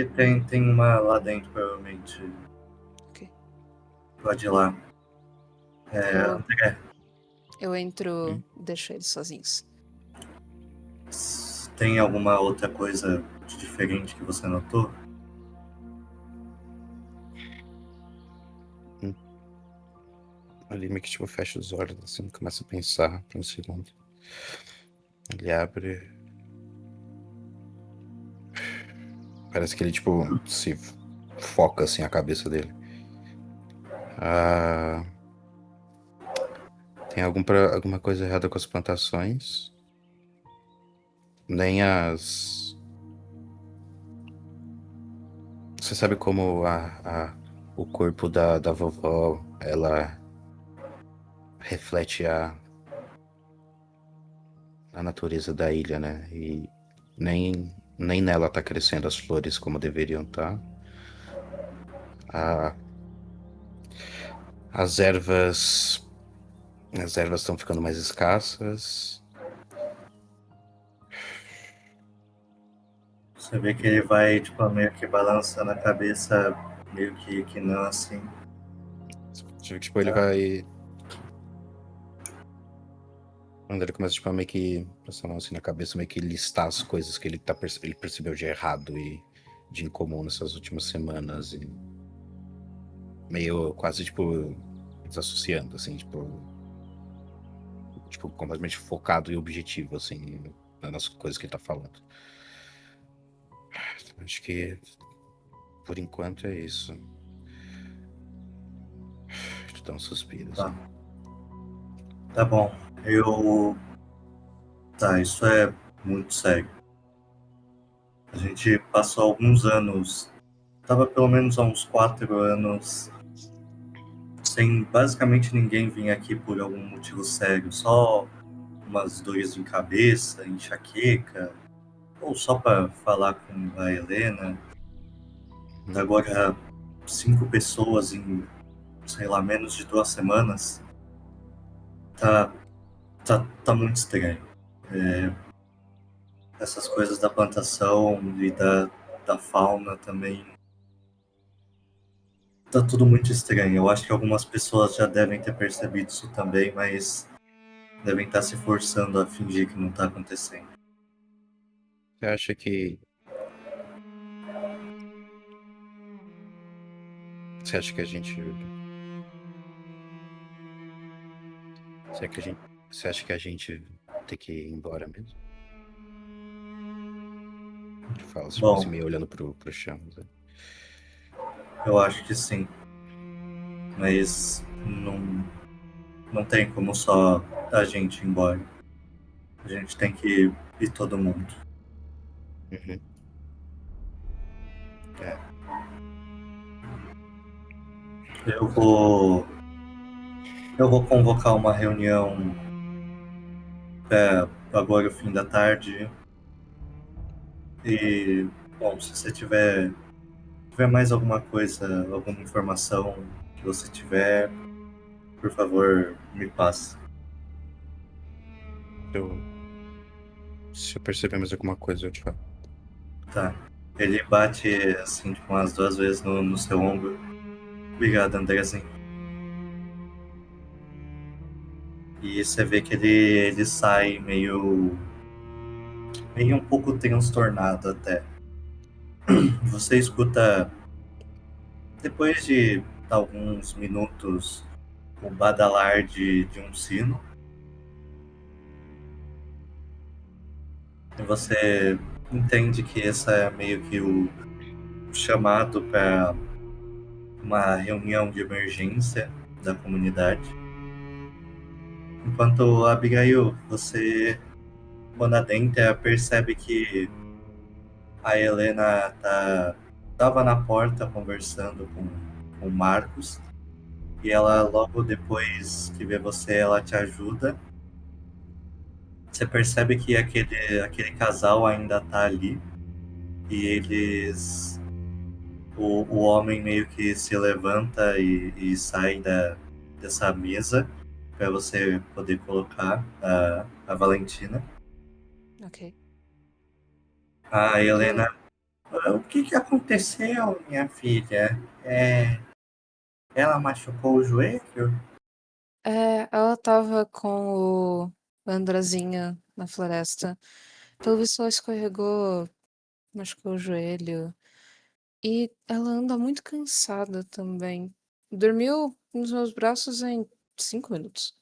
Tem uma lá dentro, provavelmente. Ok. Pode ir lá. Eu, André, eu entro, deixo eles sozinhos. tem alguma outra coisa de diferente que você notou? Ali meio que tipo fecha os olhos, assim, começa a pensar por um segundo. Ele abre. Parece que ele, tipo, se foca, assim, a cabeça dele. Tem alguma coisa errada com as plantações. Nem as... Você sabe como o corpo da vovó, ela reflete a natureza da ilha, né? E nem nela tá crescendo as flores como deveriam estar. A, as ervas... As ervas estão ficando mais escassas. Você vê que ele vai, tipo, meio que balançando a cabeça, meio que não, assim. Tipo, ele vai... Quando ele começa, tipo, a meio que passar a mão assim na cabeça, meio que listar as coisas que ele percebeu de errado e de incomum nessas últimas semanas. E meio quase, tipo, desassociando, assim, tipo... tipo, completamente focado e objetivo, assim, nas coisas que ele tá falando. Acho que, por enquanto, é isso. Deixa eu dar um suspiro, Tá, assim. tá bom. Eu. Tá, isso é muito sério. A gente passou alguns anos, tava pelo menos há uns 4 anos, sem basicamente ninguém vir aqui por algum motivo sério, só umas dores de cabeça, enxaqueca, ou só para falar com a Helena. Uhum. Agora, 5 pessoas em, sei lá, menos de 2 semanas, tá, tá muito estranho. Essas coisas da plantação e da fauna também. Tá tudo muito estranho. Eu acho que algumas pessoas já devem ter percebido isso também, mas devem estar se forçando a fingir que não tá acontecendo. Você acha que. Você acha que a gente. Você acha que a gente, você acha que a gente tem que ir embora mesmo? Ele fala, tipo assim, Bom, meio olhando pro chão, né? eu acho que sim, mas não tem como só a gente ir embora. A gente tem que ir todo mundo. Uhum. É, Eu vou, eu vou convocar uma reunião para agora o fim da tarde e, bom, se você tiver mais alguma coisa, alguma informação que você tiver, por favor, me passe. eu, se eu perceber mais alguma coisa, eu te falo. Tá. Ele bate assim, tipo, umas 2 vezes no seu ombro. Obrigado, Andrezinho. E você vê que ele sai meio um pouco transtornado até. Você escuta, depois de alguns minutos, o badalar de um sino. E você entende que esse é meio que o chamado para uma reunião de emergência da comunidade. Enquanto Abigail, você, Bonadenta, percebe que a Helena tava na porta conversando com o Marcos e ela logo depois que vê você, ela te ajuda. Você percebe que aquele casal ainda tá ali e o homem meio que se levanta e sai dessa mesa para você poder colocar a Valentina. Ok. A Eu, Helena, o que aconteceu, minha filha? Ela machucou o joelho? ela tava com o Andrazinha na floresta. Pelo visto, ela escorregou, machucou o joelho. E ela anda muito cansada também. Dormiu nos meus braços em 5 minutos.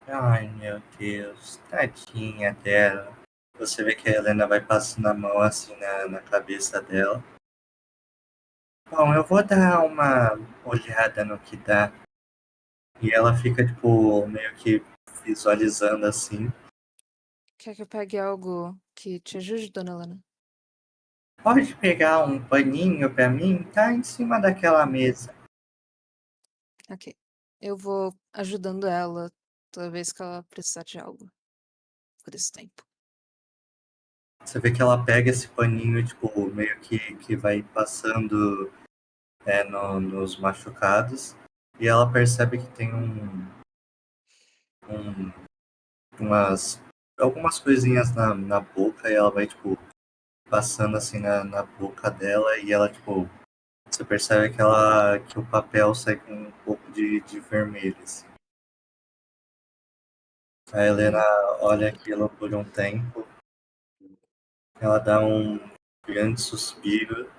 Ai, meu Deus, tadinha dela. Você vê que a Helena vai passando a mão assim na cabeça dela. Bom, eu vou dar uma olhada no que dá. E ela fica, tipo, meio que visualizando assim. Quer que eu pegue algo que te ajude, dona Helena? Pode pegar um paninho pra mim? Tá em cima daquela mesa. Ok. Eu vou ajudando ela toda vez que ela precisar de algo por esse tempo. Você vê que ela pega esse paninho e, tipo, meio que vai passando nos machucados. E ela percebe que tem um- umas algumas coisinhas na boca e ela vai, tipo, passando assim na boca dela e ela, tipo, você percebe que o papel sai com um pouco de vermelho, assim. A Helena Hum, olha ok. aquilo por um tempo, ela dá um grande suspiro.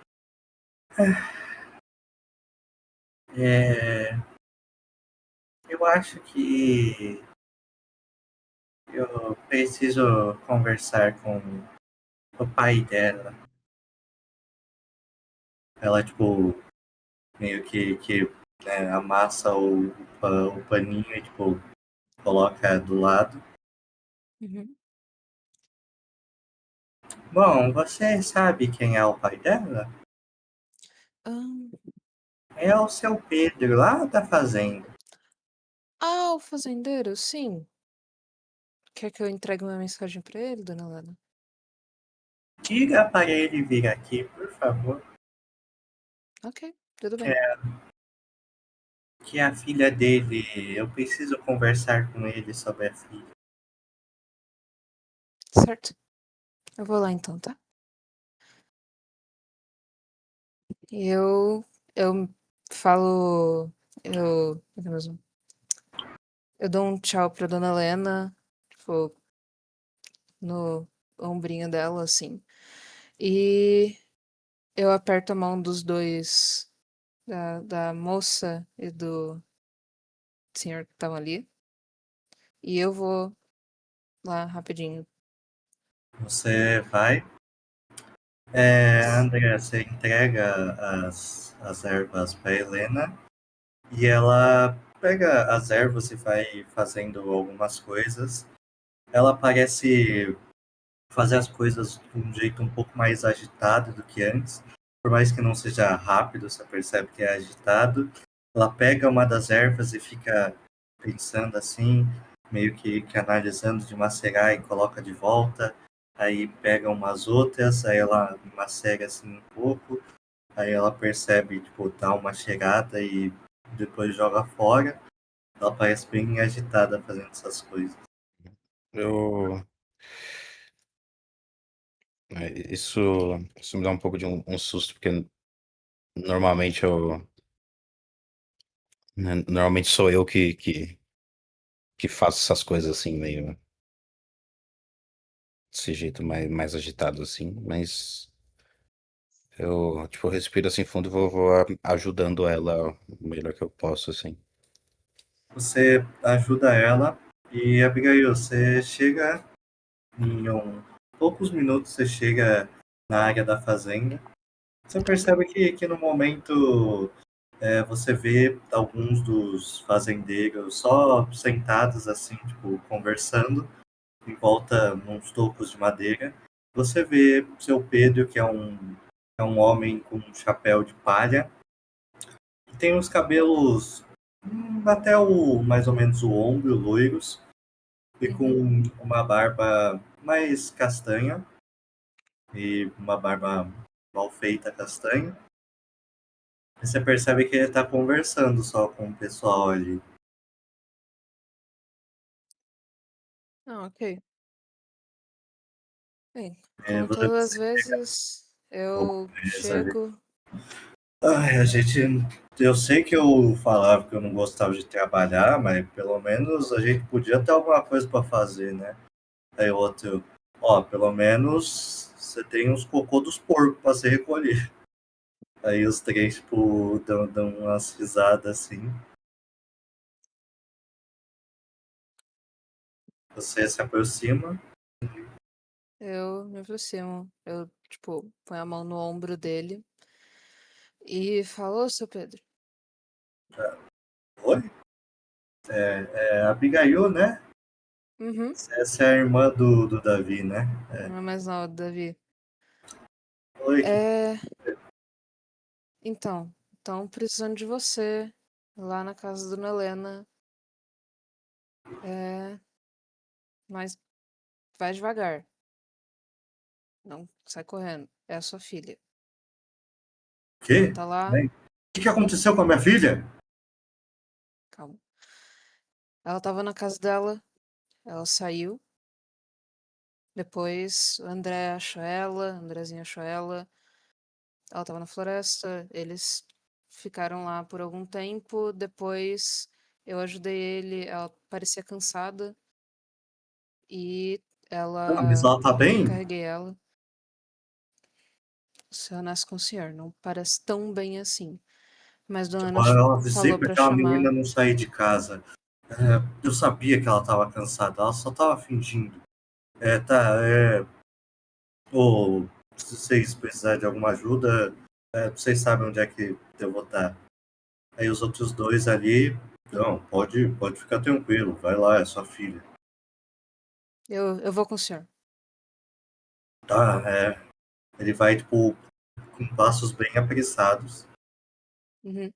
É, eu acho que Eu preciso conversar com o pai dela. Ela, tipo, meio que né, amassa o paninho e, tipo, coloca do lado. Uhum. Bom, você sabe quem é o pai dela? Ahn, É o seu Pedro, lá da fazenda. o fazendeiro, sim. Quer que eu entregue uma mensagem pra ele, dona Lana? Diga para ele vir aqui, por favor, Ok, tudo que, bem. que a filha dele, eu preciso conversar com ele sobre a filha. Certo. Eu vou lá então, tá? Eu falo. Como é mesmo? Eu dou um tchau pra dona Lena, tipo, no ombrinho dela, assim. E eu aperto a mão dos dois, da moça e do senhor que estavam ali. E eu vou lá rapidinho. Você vai, André, você entrega as ervas para Helena e ela pega as ervas e vai fazendo algumas coisas. Ela parece fazer as coisas de um jeito um pouco mais agitado do que antes. Por mais que não seja rápido, você percebe que é agitado. Ela pega uma das ervas e fica pensando assim, meio que analisando de macerar e coloca de volta. Aí pega umas outras, aí ela macera assim um pouco. Aí ela percebe, tipo, dá uma cheirada e depois joga fora. Ela parece bem agitada fazendo essas coisas. Eu. Isso, isso me dá um pouco de um susto, porque normalmente eu. Normalmente sou eu que faço essas coisas assim, meio desse jeito mais agitado assim, mas eu, tipo, respiro assim fundo e vou ajudando ela o melhor que eu posso, assim. Você ajuda ela e, Abigail, você chega em poucos minutos, você chega na área da fazenda. Você percebe que no momento você vê alguns dos fazendeiros só sentados assim, tipo, conversando em volta uns tocos de madeira. Você vê seu Pedro, que é um homem com um chapéu de palha, que tem os cabelos até o mais ou menos o ombro, loiros, e com Uhum. uma barba mais castanha e uma barba mal feita castanha. E você percebe que ele está conversando só com o pessoal ali. Ok. Bem, É, como todas as vezes, eu sabe? chego. Ai, a gente. Eu sei que eu falava que eu não gostava de trabalhar, mas pelo menos a gente podia ter alguma coisa para fazer, né? Aí o outro, ó, pelo menos você tem uns cocô dos porcos para se recolher. Aí os três, tipo, dão umas risadas assim. Você se aproxima. Eu me aproximo. Eu, tipo, ponho a mão no ombro dele e falo, ô, seu Pedro. Oi? É Abigail, né? Uhum. Essa é a irmã do Davi, né? Não é mais nada, Davi. Oi, que É. Então, estão precisando de você lá na casa da Dona Helena. É. Mas vai devagar. Não sai correndo. É a sua filha. Ela quê? tá lá. Bem, o que aconteceu com a minha filha? Calma. Ela tava na casa dela. Ela saiu. Depois o André achou ela. O Andrezinho achou ela. Ela estava na floresta, eles ficaram lá por algum tempo. Depois eu ajudei ele, ela parecia cansada e Ah, mas ela. ela tá Eu bem? carreguei ela. Ser honesto com o senhor, não parece tão bem assim. Mas Dona Ana Tipo, ela avisei falou pra pra aquela chamar. menina não sair de casa. Eu sabia que ela estava cansada, ela só estava fingindo. Tá. Ou se vocês precisarem de alguma ajuda, vocês sabem onde é que eu vou estar. Aí os outros dois ali, não, pode ficar tranquilo, vai lá, é sua filha. Eu vou com o senhor. Tá, ele vai, tipo, com passos bem apressados. Uhum.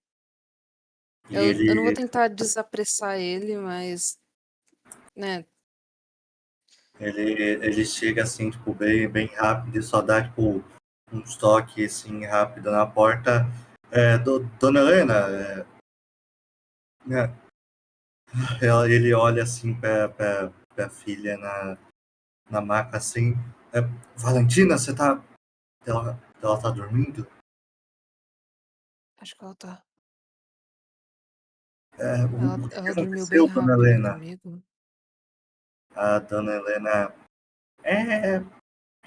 E Eu não vou ele, tentar desapressar ele, mas, né? ele chega assim, tipo, bem rápido e só dá, tipo, um toque assim rápido na porta. Dona Helena, né, ele olha assim pra filha na maca assim. É, Valentina, você tá. Ela tá dormindo? Acho que ela tá. O que Ela dormiu bem aconteceu, Dona rápido Helena? comigo. A Dona Helena. É,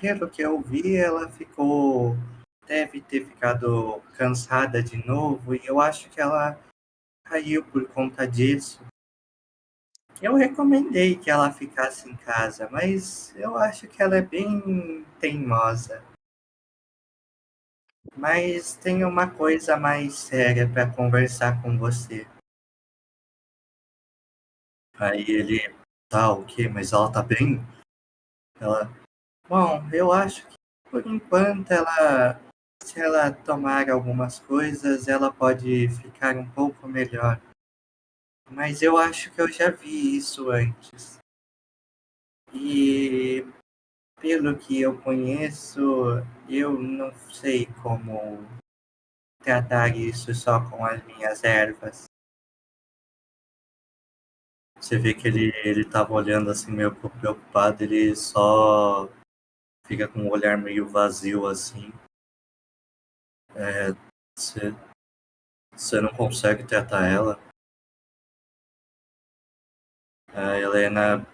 Pelo que eu vi, ela deve ter ficado cansada de novo e eu acho que ela caiu por conta disso. Eu recomendei que ela ficasse em casa, mas eu acho que ela é bem teimosa. Mas tem uma coisa mais séria para conversar com você. Aí ele, tá, o quê? Mas ela tá bem? Ela, bom, eu acho que por enquanto se ela tomar algumas coisas, ela pode ficar um pouco melhor. Mas eu acho que eu já vi isso antes. E pelo que eu conheço, eu não sei como tratar isso só com as minhas ervas. Você vê que ele tava olhando assim meio preocupado, ele só fica com um olhar meio vazio assim. Você, você não consegue tratar ela. A Helena,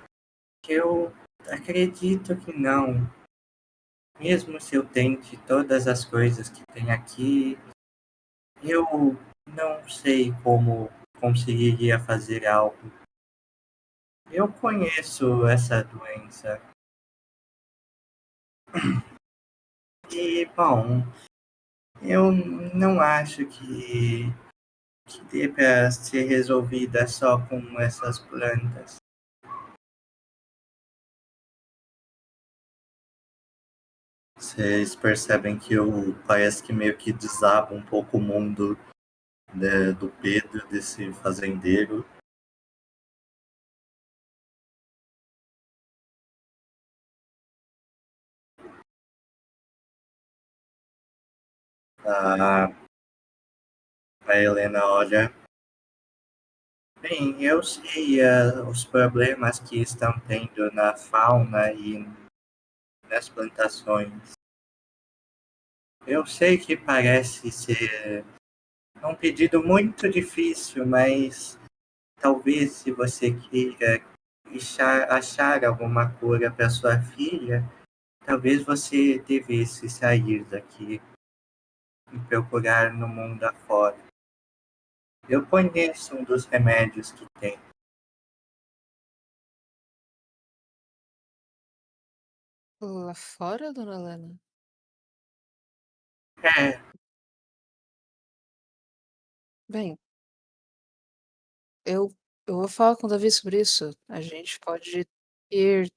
eu acredito que não. Mesmo se eu tente todas as coisas que tem aqui, eu não sei como conseguiria fazer algo. Eu conheço essa doença. E, bom, eu não acho que dê para ser resolvida só com essas plantas. Vocês percebem que parece que meio que desaba um pouco o mundo, né, do Pedro, desse fazendeiro. A, a Helena olha. Bem, eu sei os problemas que estão tendo na fauna e nas plantações. Eu sei que parece ser um pedido muito difícil, mas talvez se você queira achar alguma cura para sua filha, talvez você devesse sair daqui e procurar no mundo afora. Eu conheço um dos remédios que tem. Lá fora, dona Helena? É, Bem, eu, eu vou falar com o Davi sobre isso. A gente pode ir,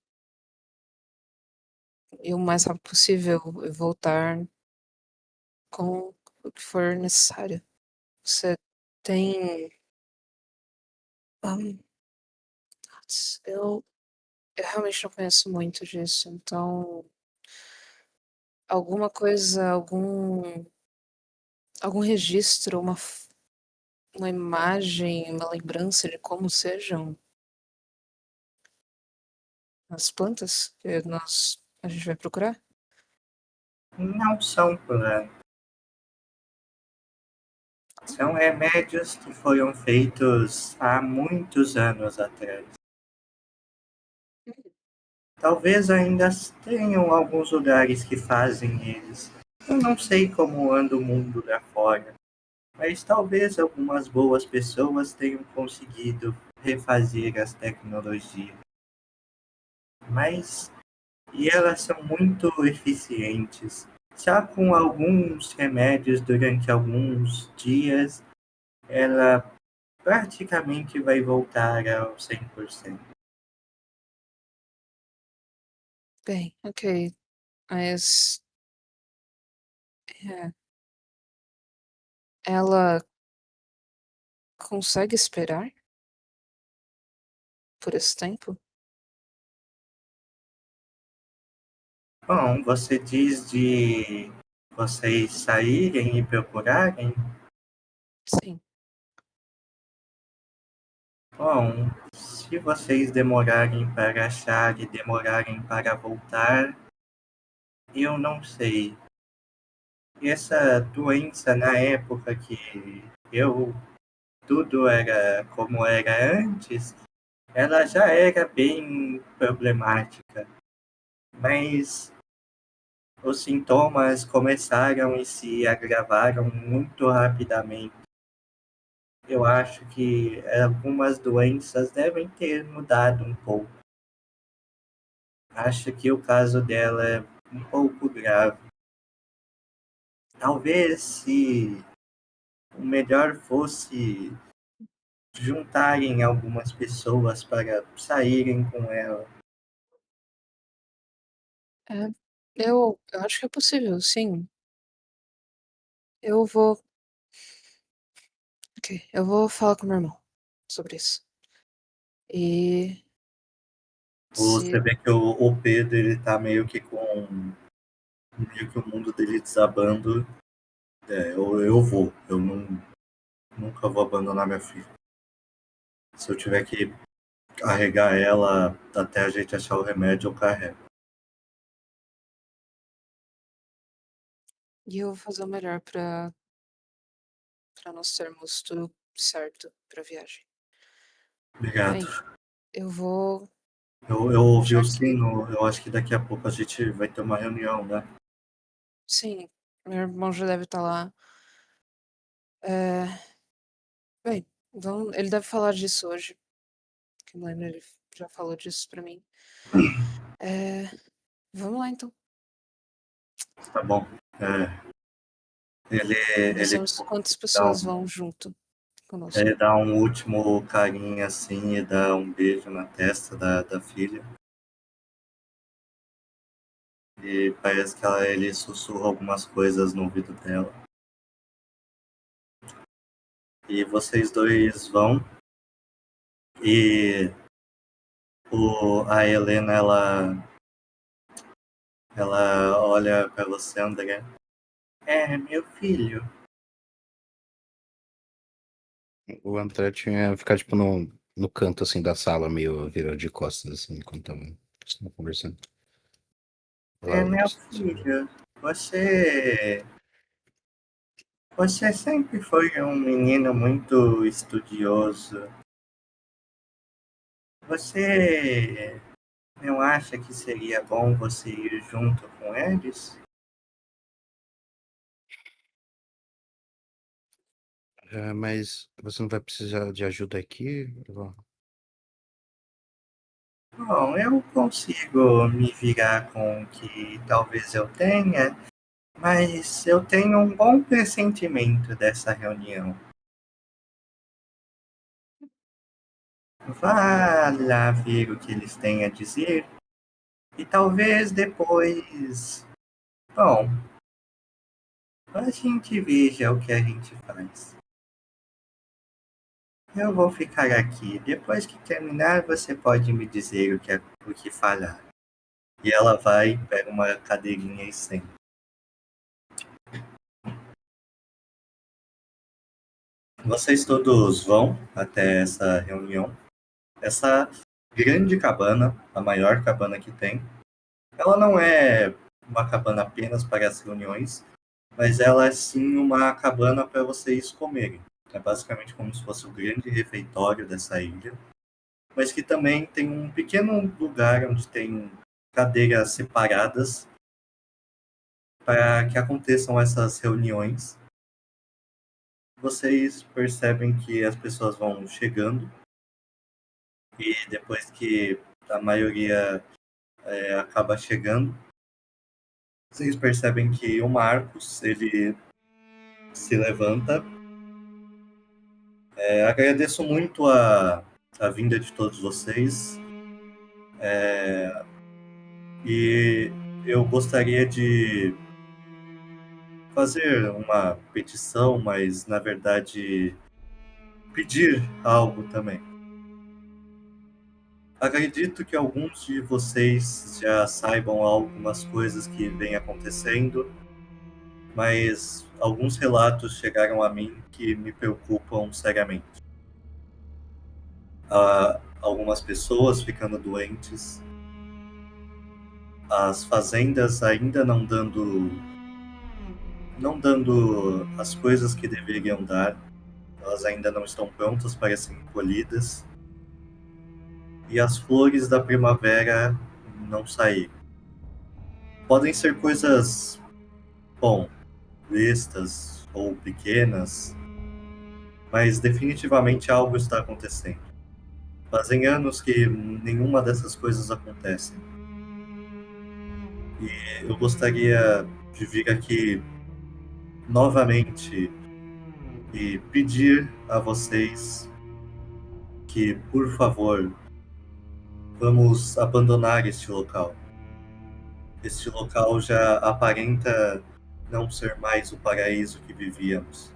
ir o mais rápido possível e voltar com o que for necessário. Você tem. hum, eu realmente não conheço muito disso, então alguma coisa, algum registro, uma imagem, uma lembrança de como sejam as plantas que a gente vai procurar? não são planos. São remédios que foram feitos há muitos anos atrás. Talvez ainda tenham alguns lugares que fazem eles. Eu não sei como anda o mundo lá fora, mas talvez algumas boas pessoas tenham conseguido refazer as tecnologias. Mas e elas são muito eficientes. Só com alguns remédios durante alguns dias, ela praticamente vai voltar ao 100%. Bem, ok. Mas. É, ela consegue esperar por esse tempo? Bom, você diz de vocês saírem e procurarem? Sim. Bom, se vocês demorarem para achar e demorarem para voltar, eu não sei. Essa doença, na época que eu tudo era como era antes, ela já era bem problemática, mas os sintomas começaram e se agravaram muito rapidamente. Eu acho que algumas doenças devem ter mudado um pouco. Acho que o caso dela é um pouco grave. Talvez se o melhor fosse juntarem algumas pessoas para saírem com ela. É, eu acho que é possível, sim. Eu vou. Ok, eu vou falar com meu irmão sobre isso. E. Você Se. vê que o Pedro ele tá meio que o mundo dele desabando. Eu vou, eu nunca vou abandonar minha filha. Se eu tiver que carregar ela até a gente achar o remédio, eu carrego. E eu vou fazer o melhor pra nós termos tudo certo pra viagem. Obrigado. Bem, eu vou. Eu ouvi o Já que. sino, eu acho que daqui a pouco a gente vai ter uma reunião, né? Sim, meu irmão já deve estar lá. É, bem, ele deve falar disso hoje. Que eu me lembro, ele já falou disso pra mim. É, vamos lá então. Tá bom. É, Não ele, sabemos quantas dá pessoas um, vão junto conosco. ele dá um último carinho assim e dá um beijo na testa da filha. E parece que ele sussurra algumas coisas no ouvido dela. E vocês dois vão. E a Helena, ela olha pra você, André. É, meu filho. O André tinha ficado, tipo, no canto, assim, da sala, meio virado de costas, assim, enquanto tava conversando. É, Ela, meu filho. Você. Você sempre foi um menino muito estudioso. Você não acha que seria bom você ir junto com eles? mas você não vai precisar de ajuda aqui? Bom, eu consigo me virar com o que talvez eu tenha, mas eu tenho um bom pressentimento dessa reunião. Vá lá ver o que eles têm a dizer e talvez depois. Bom, a gente veja o que a gente faz. Eu vou ficar aqui. Depois que terminar, você pode me dizer o que falar. E ela vai, pega uma cadeirinha e senta. Vocês todos vão até essa reunião. Essa grande cabana, a maior cabana que tem, ela não é uma cabana apenas para as reuniões, mas ela é sim uma cabana para vocês comerem. É basicamente como se fosse o grande refeitório dessa ilha, mas que também tem um pequeno lugar onde tem cadeiras separadas para que aconteçam essas reuniões. Vocês percebem que as pessoas vão chegando E depois que a maioria acaba chegando, vocês percebem que o Marcos, ele se levanta. Agradeço muito a vinda de todos vocês. E eu gostaria de fazer uma petição, mas na verdade pedir algo também. Acredito que alguns de vocês já saibam algumas coisas que vêm acontecendo, mas alguns relatos chegaram a mim que me preocupam seriamente. Há algumas pessoas ficando doentes, as fazendas ainda não dando as coisas que deveriam dar, elas ainda não estão prontas para serem colhidas, e as flores da primavera não saíram. Podem ser coisas, bom, bestas ou pequenas, mas definitivamente algo está acontecendo. Fazem anos que nenhuma dessas coisas acontecem. E eu gostaria de vir aqui novamente e pedir a vocês que, por favor, vamos abandonar este local. Este local já aparenta não ser mais o paraíso que vivíamos.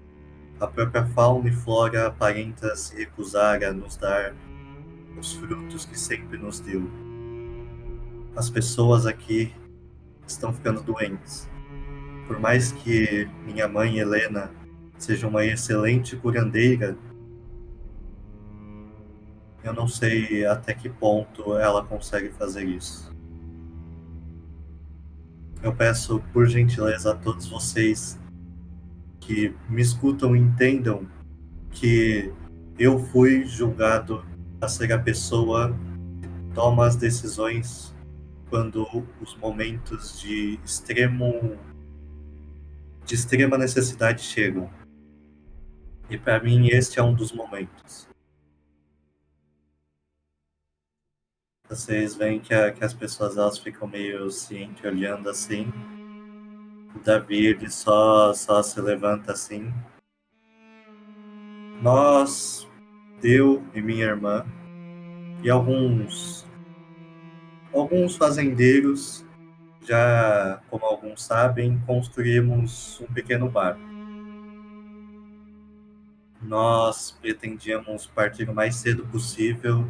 A própria fauna e flora aparenta se recusar a nos dar os frutos que sempre nos deu. As pessoas aqui estão ficando doentes. Por mais que minha mãe Helena seja uma excelente curandeira, eu não sei até que ponto ela consegue fazer isso. Eu peço por gentileza a todos vocês que me escutam e entendam que eu fui julgado a ser a pessoa que toma as decisões quando os momentos de extrema necessidade chegam. E para mim este é um dos momentos. Vocês veem que as pessoas elas ficam meio se entreolhando assim. O Davi ele só se levanta assim. Nós, eu e minha irmã e alguns fazendeiros, já como alguns sabem, construímos um pequeno barco. Nós pretendíamos partir o mais cedo possível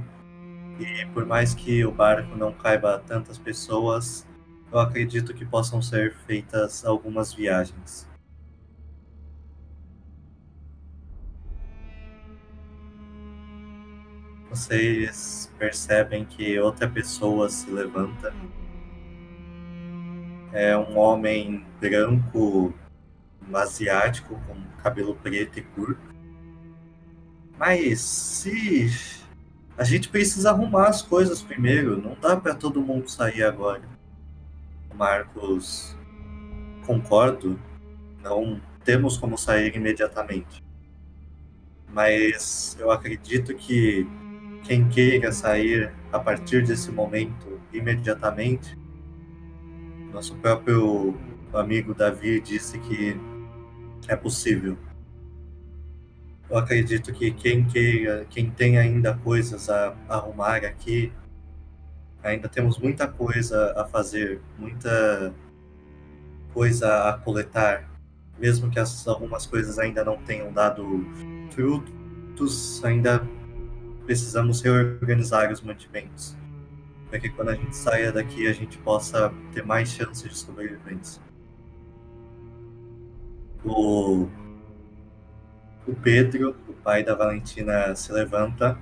e por mais que o barco não caiba a tantas pessoas, eu acredito que possam ser feitas algumas viagens. Vocês percebem que outra pessoa se levanta. É um homem branco, asiático, com cabelo preto e curto. Mas se a gente precisa arrumar as coisas primeiro, não dá para todo mundo sair agora. Marcos, concordo, não temos como sair imediatamente. Mas eu acredito que quem queira sair a partir desse momento imediatamente, nosso próprio amigo Davi disse que é possível. Eu acredito que quem queira, quem tem ainda coisas a arrumar aqui, ainda temos muita coisa a fazer, muita coisa a coletar, mesmo que algumas coisas ainda não tenham dado frutos, ainda precisamos reorganizar os mantimentos, para que quando a gente saia daqui a gente possa ter mais chances de sobrevivência. O Pedro, o pai da Valentina, se levanta.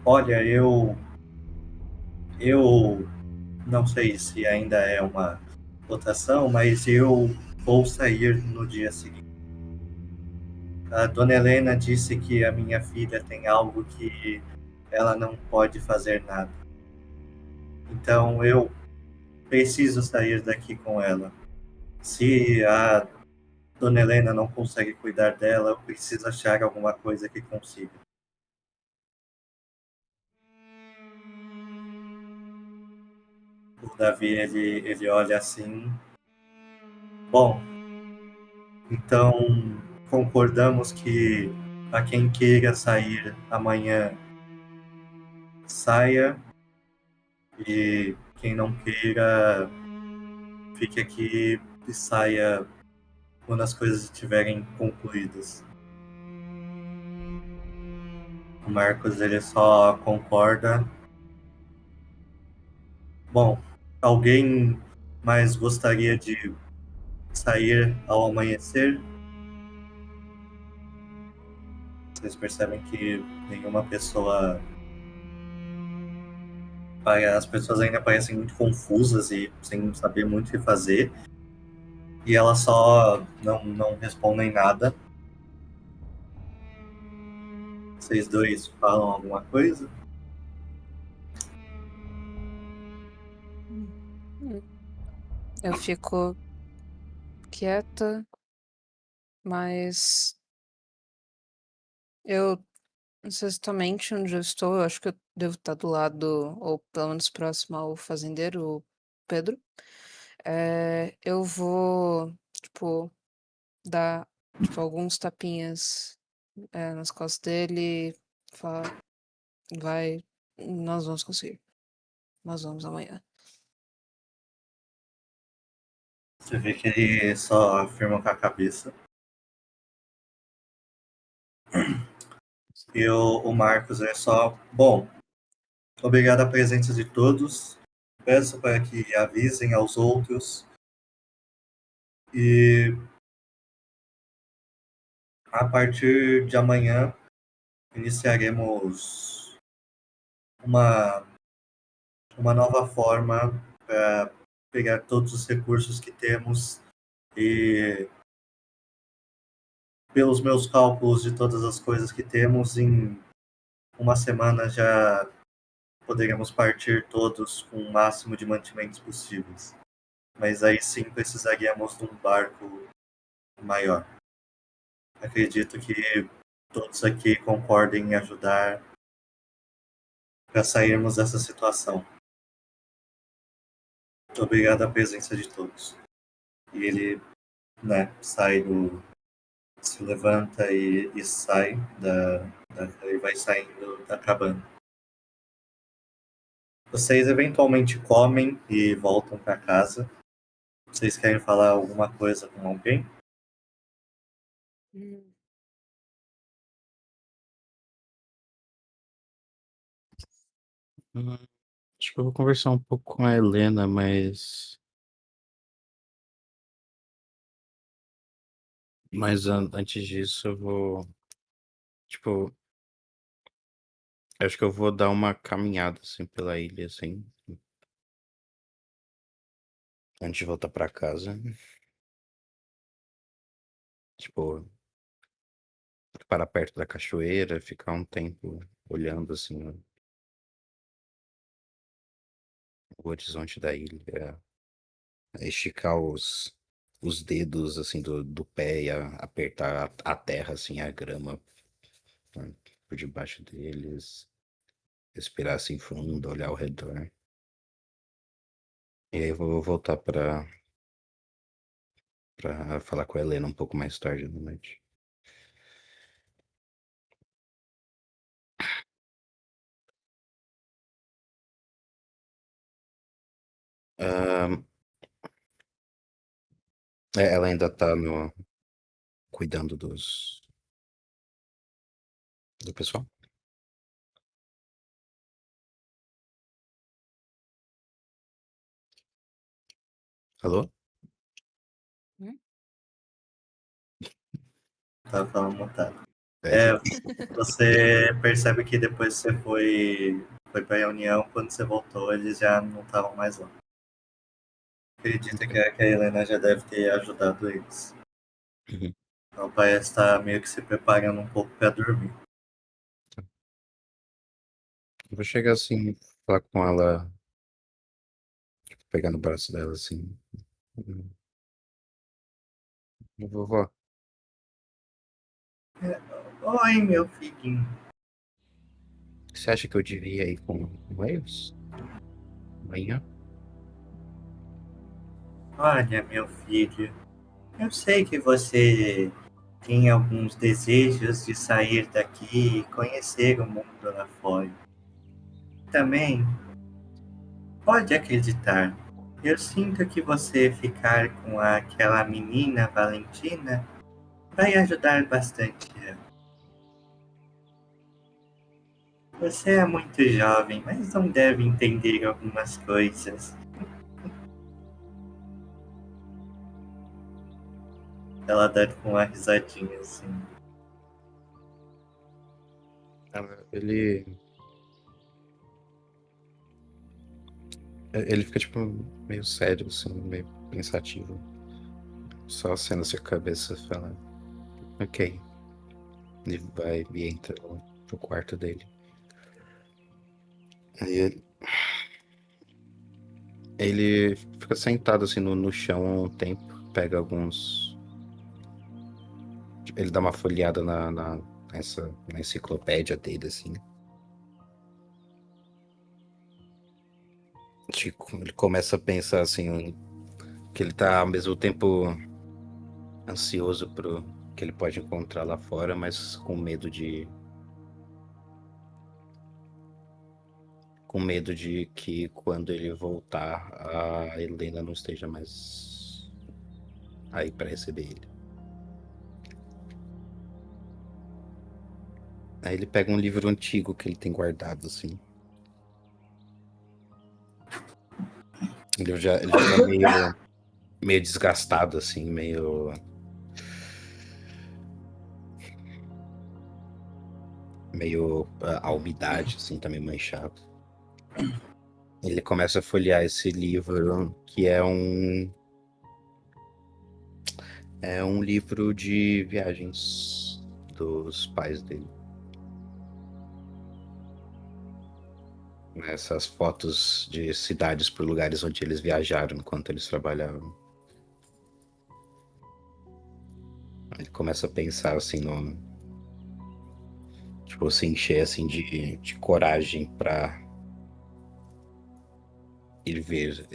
Olha, eu não sei se ainda é uma votação, mas eu vou sair no dia seguinte. A dona Helena disse que a minha filha tem algo que ela não pode fazer nada. Então eu preciso sair daqui com ela. Se a dona Helena não consegue cuidar dela, eu preciso achar alguma coisa que consiga. Davi, ele olha assim. Bom, então concordamos que a quem queira sair amanhã saia e quem não queira fique aqui e saia quando as coisas estiverem concluídas. O Marcos ele só concorda. Bom, alguém mais gostaria de sair ao amanhecer? Vocês percebem que nenhuma pessoa. As pessoas ainda parecem muito confusas e sem saber muito o que fazer. E elas só não respondem nada. Vocês dois falam alguma coisa? Eu fico quieta, mas eu não sei exatamente onde eu estou. Eu acho que eu devo estar do lado, ou pelo menos próximo ao fazendeiro, o Pedro. Eu vou, tipo, dar, tipo, alguns tapinhas, nas costas dele, falar, vai, nós vamos conseguir. Nós vamos amanhã. Você vê que ele só afirma com a cabeça. E o Marcos é só. Bom, obrigado a presença de todos. Peço para que avisem aos outros. E a partir de amanhã iniciaremos uma, uma nova forma para pegar todos os recursos que temos e, pelos meus cálculos de todas as coisas que temos, em uma semana já poderemos partir todos com o máximo de mantimentos possíveis. Mas aí sim precisaríamos de um barco maior. Acredito que todos aqui concordem em ajudar para sairmos dessa situação. Muito obrigado à presença de todos. E ele, sai se levanta e sai e vai saindo da cabana. Vocês eventualmente comem e voltam para casa. Vocês querem falar alguma coisa com alguém? Hum. Acho que eu vou conversar um pouco com a Helena, mas antes disso eu vou, tipo, acho que eu vou dar uma caminhada assim pela ilha, assim, antes de voltar pra casa. Tipo, parar perto da cachoeira, ficar um tempo olhando assim o horizonte da ilha, esticar os dedos assim do pé e apertar a terra, assim, a grama, né, por debaixo deles, respirar assim fundo, olhar ao redor. E aí eu vou voltar pra falar com a Helena um pouco mais tarde da noite. Ahn, ela ainda tá cuidando do pessoal? Alô? Hum? Tá falando montado. É, tipo, Você percebe que depois você foi para a reunião, quando você voltou, eles já não estavam mais lá. Acredita que a Helena já deve ter ajudado eles. uhum. Então parece estar meio que se preparando um pouco para dormir. Eu vou chegar assim, falar com ela, pegar no braço dela assim. Uhum. Vovó, Oi, meu filhinho. você acha que eu devia ir com eles amanhã? Olha, meu filho, eu sei que você tem alguns desejos de sair daqui e conhecer o mundo lá fora. Também pode acreditar, eu sinto que você ficar com aquela menina Valentina vai ajudar bastante ela. Você é muito jovem, mas não deve entender algumas coisas. Ela dá com uma risadinha assim. Ele. Ele fica, tipo, meio sério, assim, meio pensativo. Só acena sua cabeça e fala, ok. Ele vai e entra pro quarto dele. Aí ele fica sentado assim no chão um tempo, pega alguns. Ele dá uma folheada na enciclopédia dele, assim. Tipo, ele começa a pensar assim, que ele tá ao mesmo tempo ansioso pro que ele pode encontrar lá fora, mas com medo de que quando ele voltar, a Helena não esteja mais aí para receber ele. Aí ele pega um livro antigo que ele tem guardado, assim. Ele já tá meio desgastado, assim, meio a umidade, assim, tá meio manchado. Ele começa a folhear esse livro, que é um livro de viagens dos pais dele. Essas fotos de cidades por lugares onde eles viajaram enquanto eles trabalhavam. Ele começa a pensar assim no. Tipo, se encher assim de coragem pra ir ver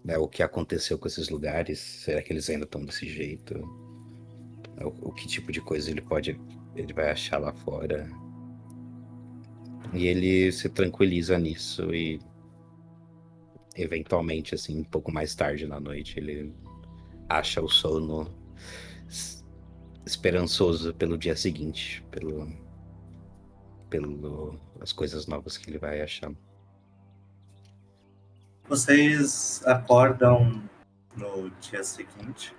né, o que aconteceu com esses lugares. Será que eles ainda estão desse jeito? O que tipo de coisa ele vai achar lá fora? E ele se tranquiliza nisso e eventualmente, assim, um pouco mais tarde na noite, ele acha o sono esperançoso pelo dia seguinte, pelo as coisas novas que ele vai achar. Vocês acordam no dia seguinte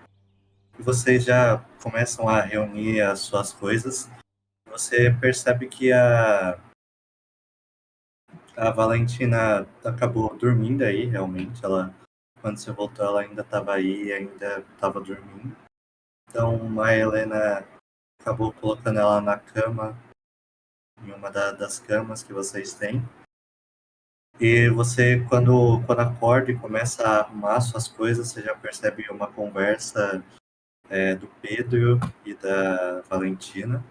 e vocês já começam a reunir as suas coisas. Você percebe que a Valentina acabou dormindo aí, realmente. Quando você voltou, ela ainda estava aí, ainda estava dormindo. Então a Helena acabou colocando ela na cama, em uma das camas que vocês têm. E você, quando acorda e começa a arrumar suas coisas, você já percebe uma conversa do Pedro e da Valentina.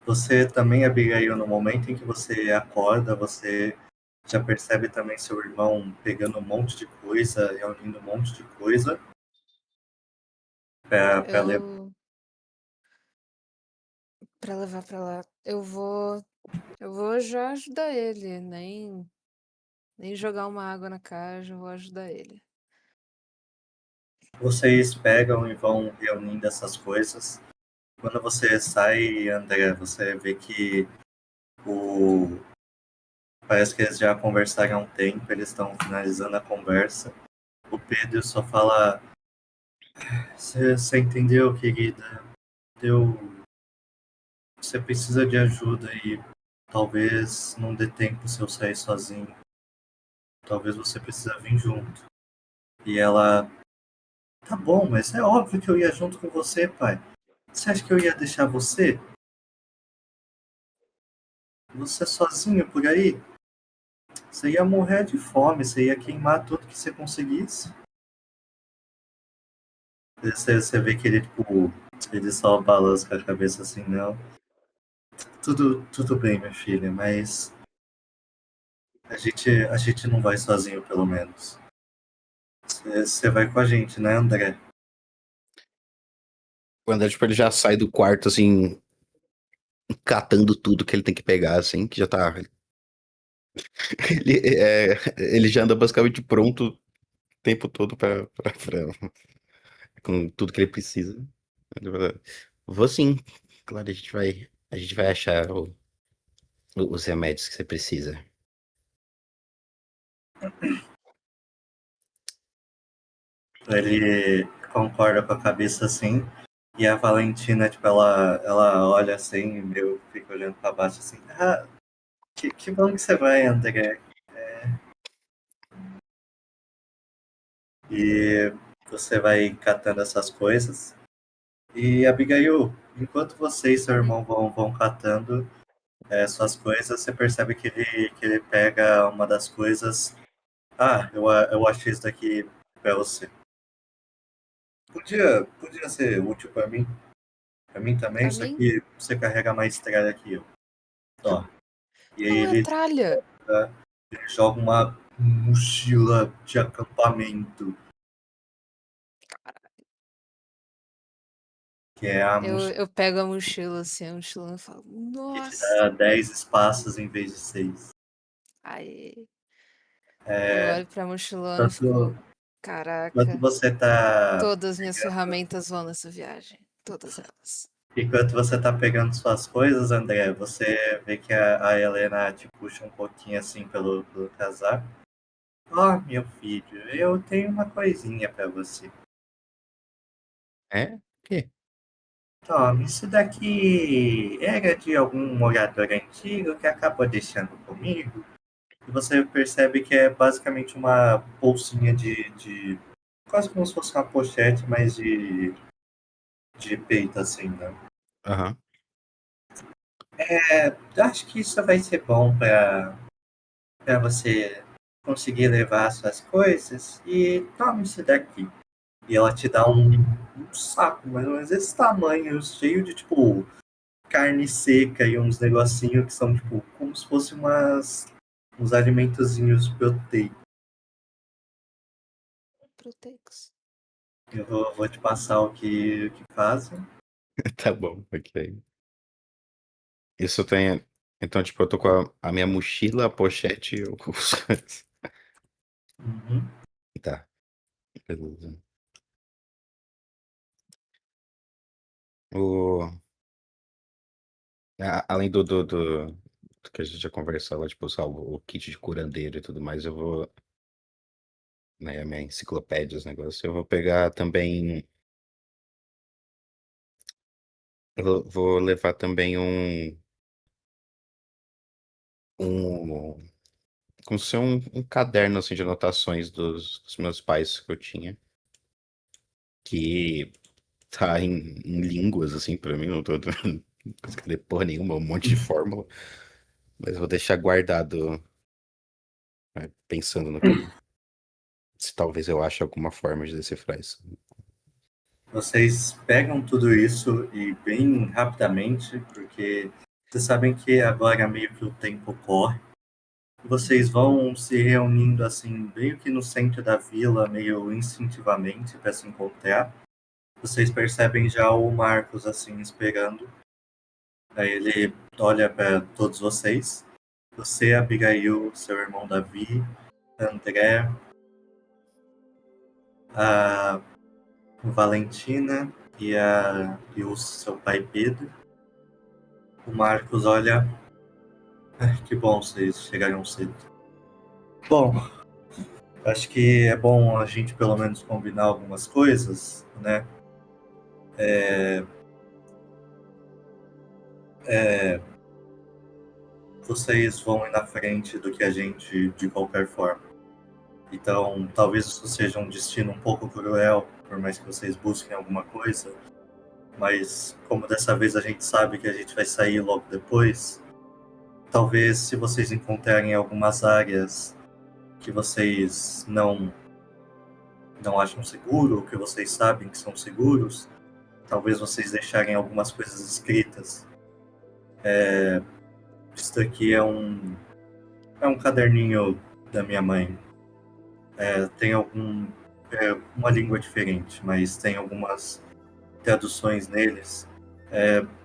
Você também, Abigail, no momento em que você acorda, você já percebe também seu irmão pegando um monte de coisa, reunindo um monte de coisa para levar. Eu. Pra levar pra lá. Eu vou já ajudar ele. Nem jogar uma água na cara, já vou ajudar ele. Vocês pegam e vão reunindo essas coisas. Quando você sai, André, você vê que o parece que eles já conversaram há um tempo, eles estão finalizando a conversa. O Pedro só fala: Você entendeu, querida? Eu, você precisa de ajuda e talvez não dê tempo se eu sair sozinho. Talvez você precisa vir junto. E ela: Tá bom, mas é óbvio que eu ia junto com você, pai. Você acha que eu ia deixar você? Você sozinho por aí? Você ia morrer de fome, você ia queimar tudo que você conseguisse. Você vê que ele, tipo, ele só balança com a cabeça assim, não. Tudo bem, minha filha, mas A gente não vai sozinho, pelo menos. Você vai com a gente, né, André? O André, tipo, ele já sai do quarto, assim, catando tudo que ele tem que pegar, assim, que já tá. Ele já anda basicamente pronto o tempo todo com tudo que ele precisa. Ele fala, vou sim. Claro, a gente vai achar os remédios que você precisa. Ele concorda com a cabeça assim. E a Valentina, tipo, ela olha assim, eu fico olhando pra baixo assim. Ah, que bom que você vai, André. E você vai catando essas coisas. E Abigail, enquanto você e seu irmão vão catando suas coisas, você percebe que ele pega uma das coisas. Ah, eu achei isso daqui pra você. Podia ser útil pra mim. Pra mim também, Pra só mim, que você carrega mais tralha que eu. Ó. E aí não é tralha. ele joga uma mochila de acampamento, que é a mochila Eu pego a mochila assim, a mochila e falo, que te nossa, dá 10 espaços em vez de 6. aí. Eu É, olho pra mochilona e enquanto, fico, enquanto caraca, você tá todas as minhas pegando, ferramentas vão nessa viagem. Todas elas. enquanto você tá pegando suas coisas, André, você vê que a Helena te puxa um pouquinho assim pelo casaco. Ó, meu filho, eu tenho uma coisinha pra você. É? O quê? Toma, isso daqui era de algum morador antigo que acabou deixando comigo. E você percebe que é basicamente uma bolsinha de quase como se fosse uma pochete, mas de peito, assim, né? Aham. Acho que isso vai ser bom para você conseguir levar suas coisas. E toma isso daqui. E ela te dá um saco, mais ou menos esse tamanho, cheio de, tipo, carne seca e uns negocinhos que são, tipo, como se fossem uns alimentozinhos proteicos. Proteicos. Vou te passar o que fazem. Tá bom, ok. Isso tem. Então, tipo, eu tô com a minha mochila, a pochete e os... Uhum. Tá, beleza. O... Além do que a gente já conversou lá, tipo, só o kit de curandeiro e tudo mais, eu vou. Né, a minha enciclopédia, os negócios, eu vou pegar também. Eu vou levar também um como se fosse um caderno assim, de anotações dos meus pais que eu tinha, que tá em línguas, assim, pra mim, não tô não consegui ler porra nenhuma, um monte de fórmula, mas eu vou deixar guardado, né, pensando no que. Se talvez eu ache alguma forma de decifrar isso. Vocês pegam tudo isso e bem rapidamente, porque vocês sabem que agora meio que o tempo corre. Vocês vão se reunindo assim, meio que no centro da vila, meio instintivamente para se encontrar. Vocês percebem já o Marcos assim esperando. Aí ele olha para todos vocês. Você, Abigail, seu irmão Davi, André, a Valentina e o seu pai Pedro. O Marcos olha. Que bom vocês chegaram cedo. Bom, acho que é bom a gente pelo menos combinar algumas coisas, né? Vocês vão ir na frente do que a gente de qualquer forma. Então, talvez isso seja um destino um pouco cruel, por mais que vocês busquem alguma coisa. Mas como dessa vez a gente sabe que a gente vai sair logo depois, talvez se vocês encontrarem algumas áreas que vocês não acham seguro, ou que vocês sabem que são seguros, talvez vocês deixarem algumas coisas escritas. Isso aqui É um caderninho da minha mãe. Tem uma língua diferente, mas tem algumas traduções neles.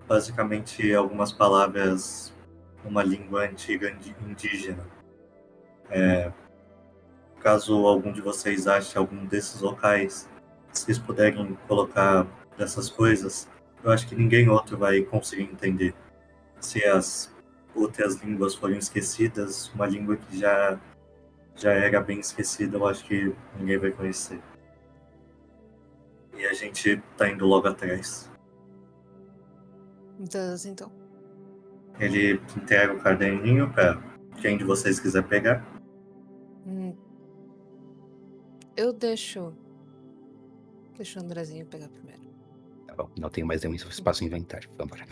Basicamente algumas palavras numa língua antiga indígena. Caso algum de vocês ache algum desses locais, se vocês puderem colocar dessas coisas, eu acho que ninguém outro vai conseguir entender. Se as outras línguas forem esquecidas, uma língua que já era bem esquecida, eu acho que ninguém vai conhecer. E a gente tá indo logo atrás. Então. Ele entrega o caderninho para quem de vocês quiser pegar. Eu deixo o Andrezinho pegar primeiro. Tá bom, não tenho mais nenhum espaço no inventário. Vamos embora.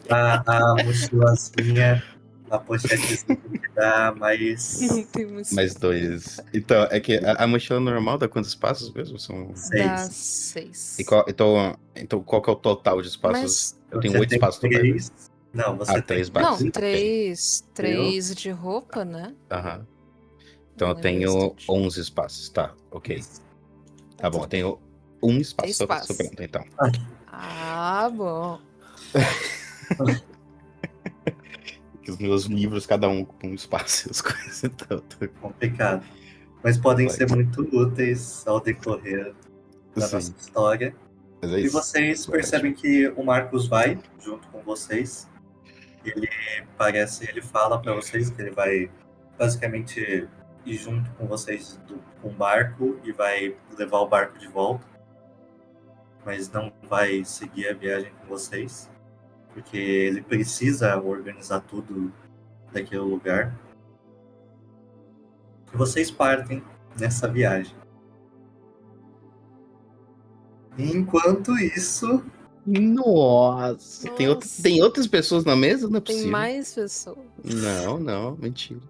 A mochilazinha, a pochetezinha que dá mais Tem muito Mais espaço. 2. Então, é que a mochila normal dá quantos espaços mesmo? São... Dá 6. 6. Então, qual que é o total de espaços? Mas... Eu tenho Você 8 tem espaços no 3. Não, você tem 3 bases. Não, Ok. 3 de roupa, né? Aham. Então eu Não lembro o tenho restante. 11 espaços, tá, ok. Tá bom, eu tenho um espaço espaços. sobrando, então. Ah, bom. Os meus livros, cada um com um espaço e as coisas, então... Complicado. Mas podem Vai. ser muito úteis ao decorrer da Sim, nossa história. mas é E isso. vocês Vai, percebem que o Marcos vai junto com vocês. Ele fala para vocês que ele vai basicamente ir junto com vocês com o barco e vai levar o barco de volta. Mas não vai seguir a viagem com vocês, porque ele precisa organizar tudo daquele lugar. E vocês partem nessa viagem. Enquanto isso, Nossa! Nossa. Tem outras pessoas na mesa? Não é Tem possível. mais pessoas. Não, mentira.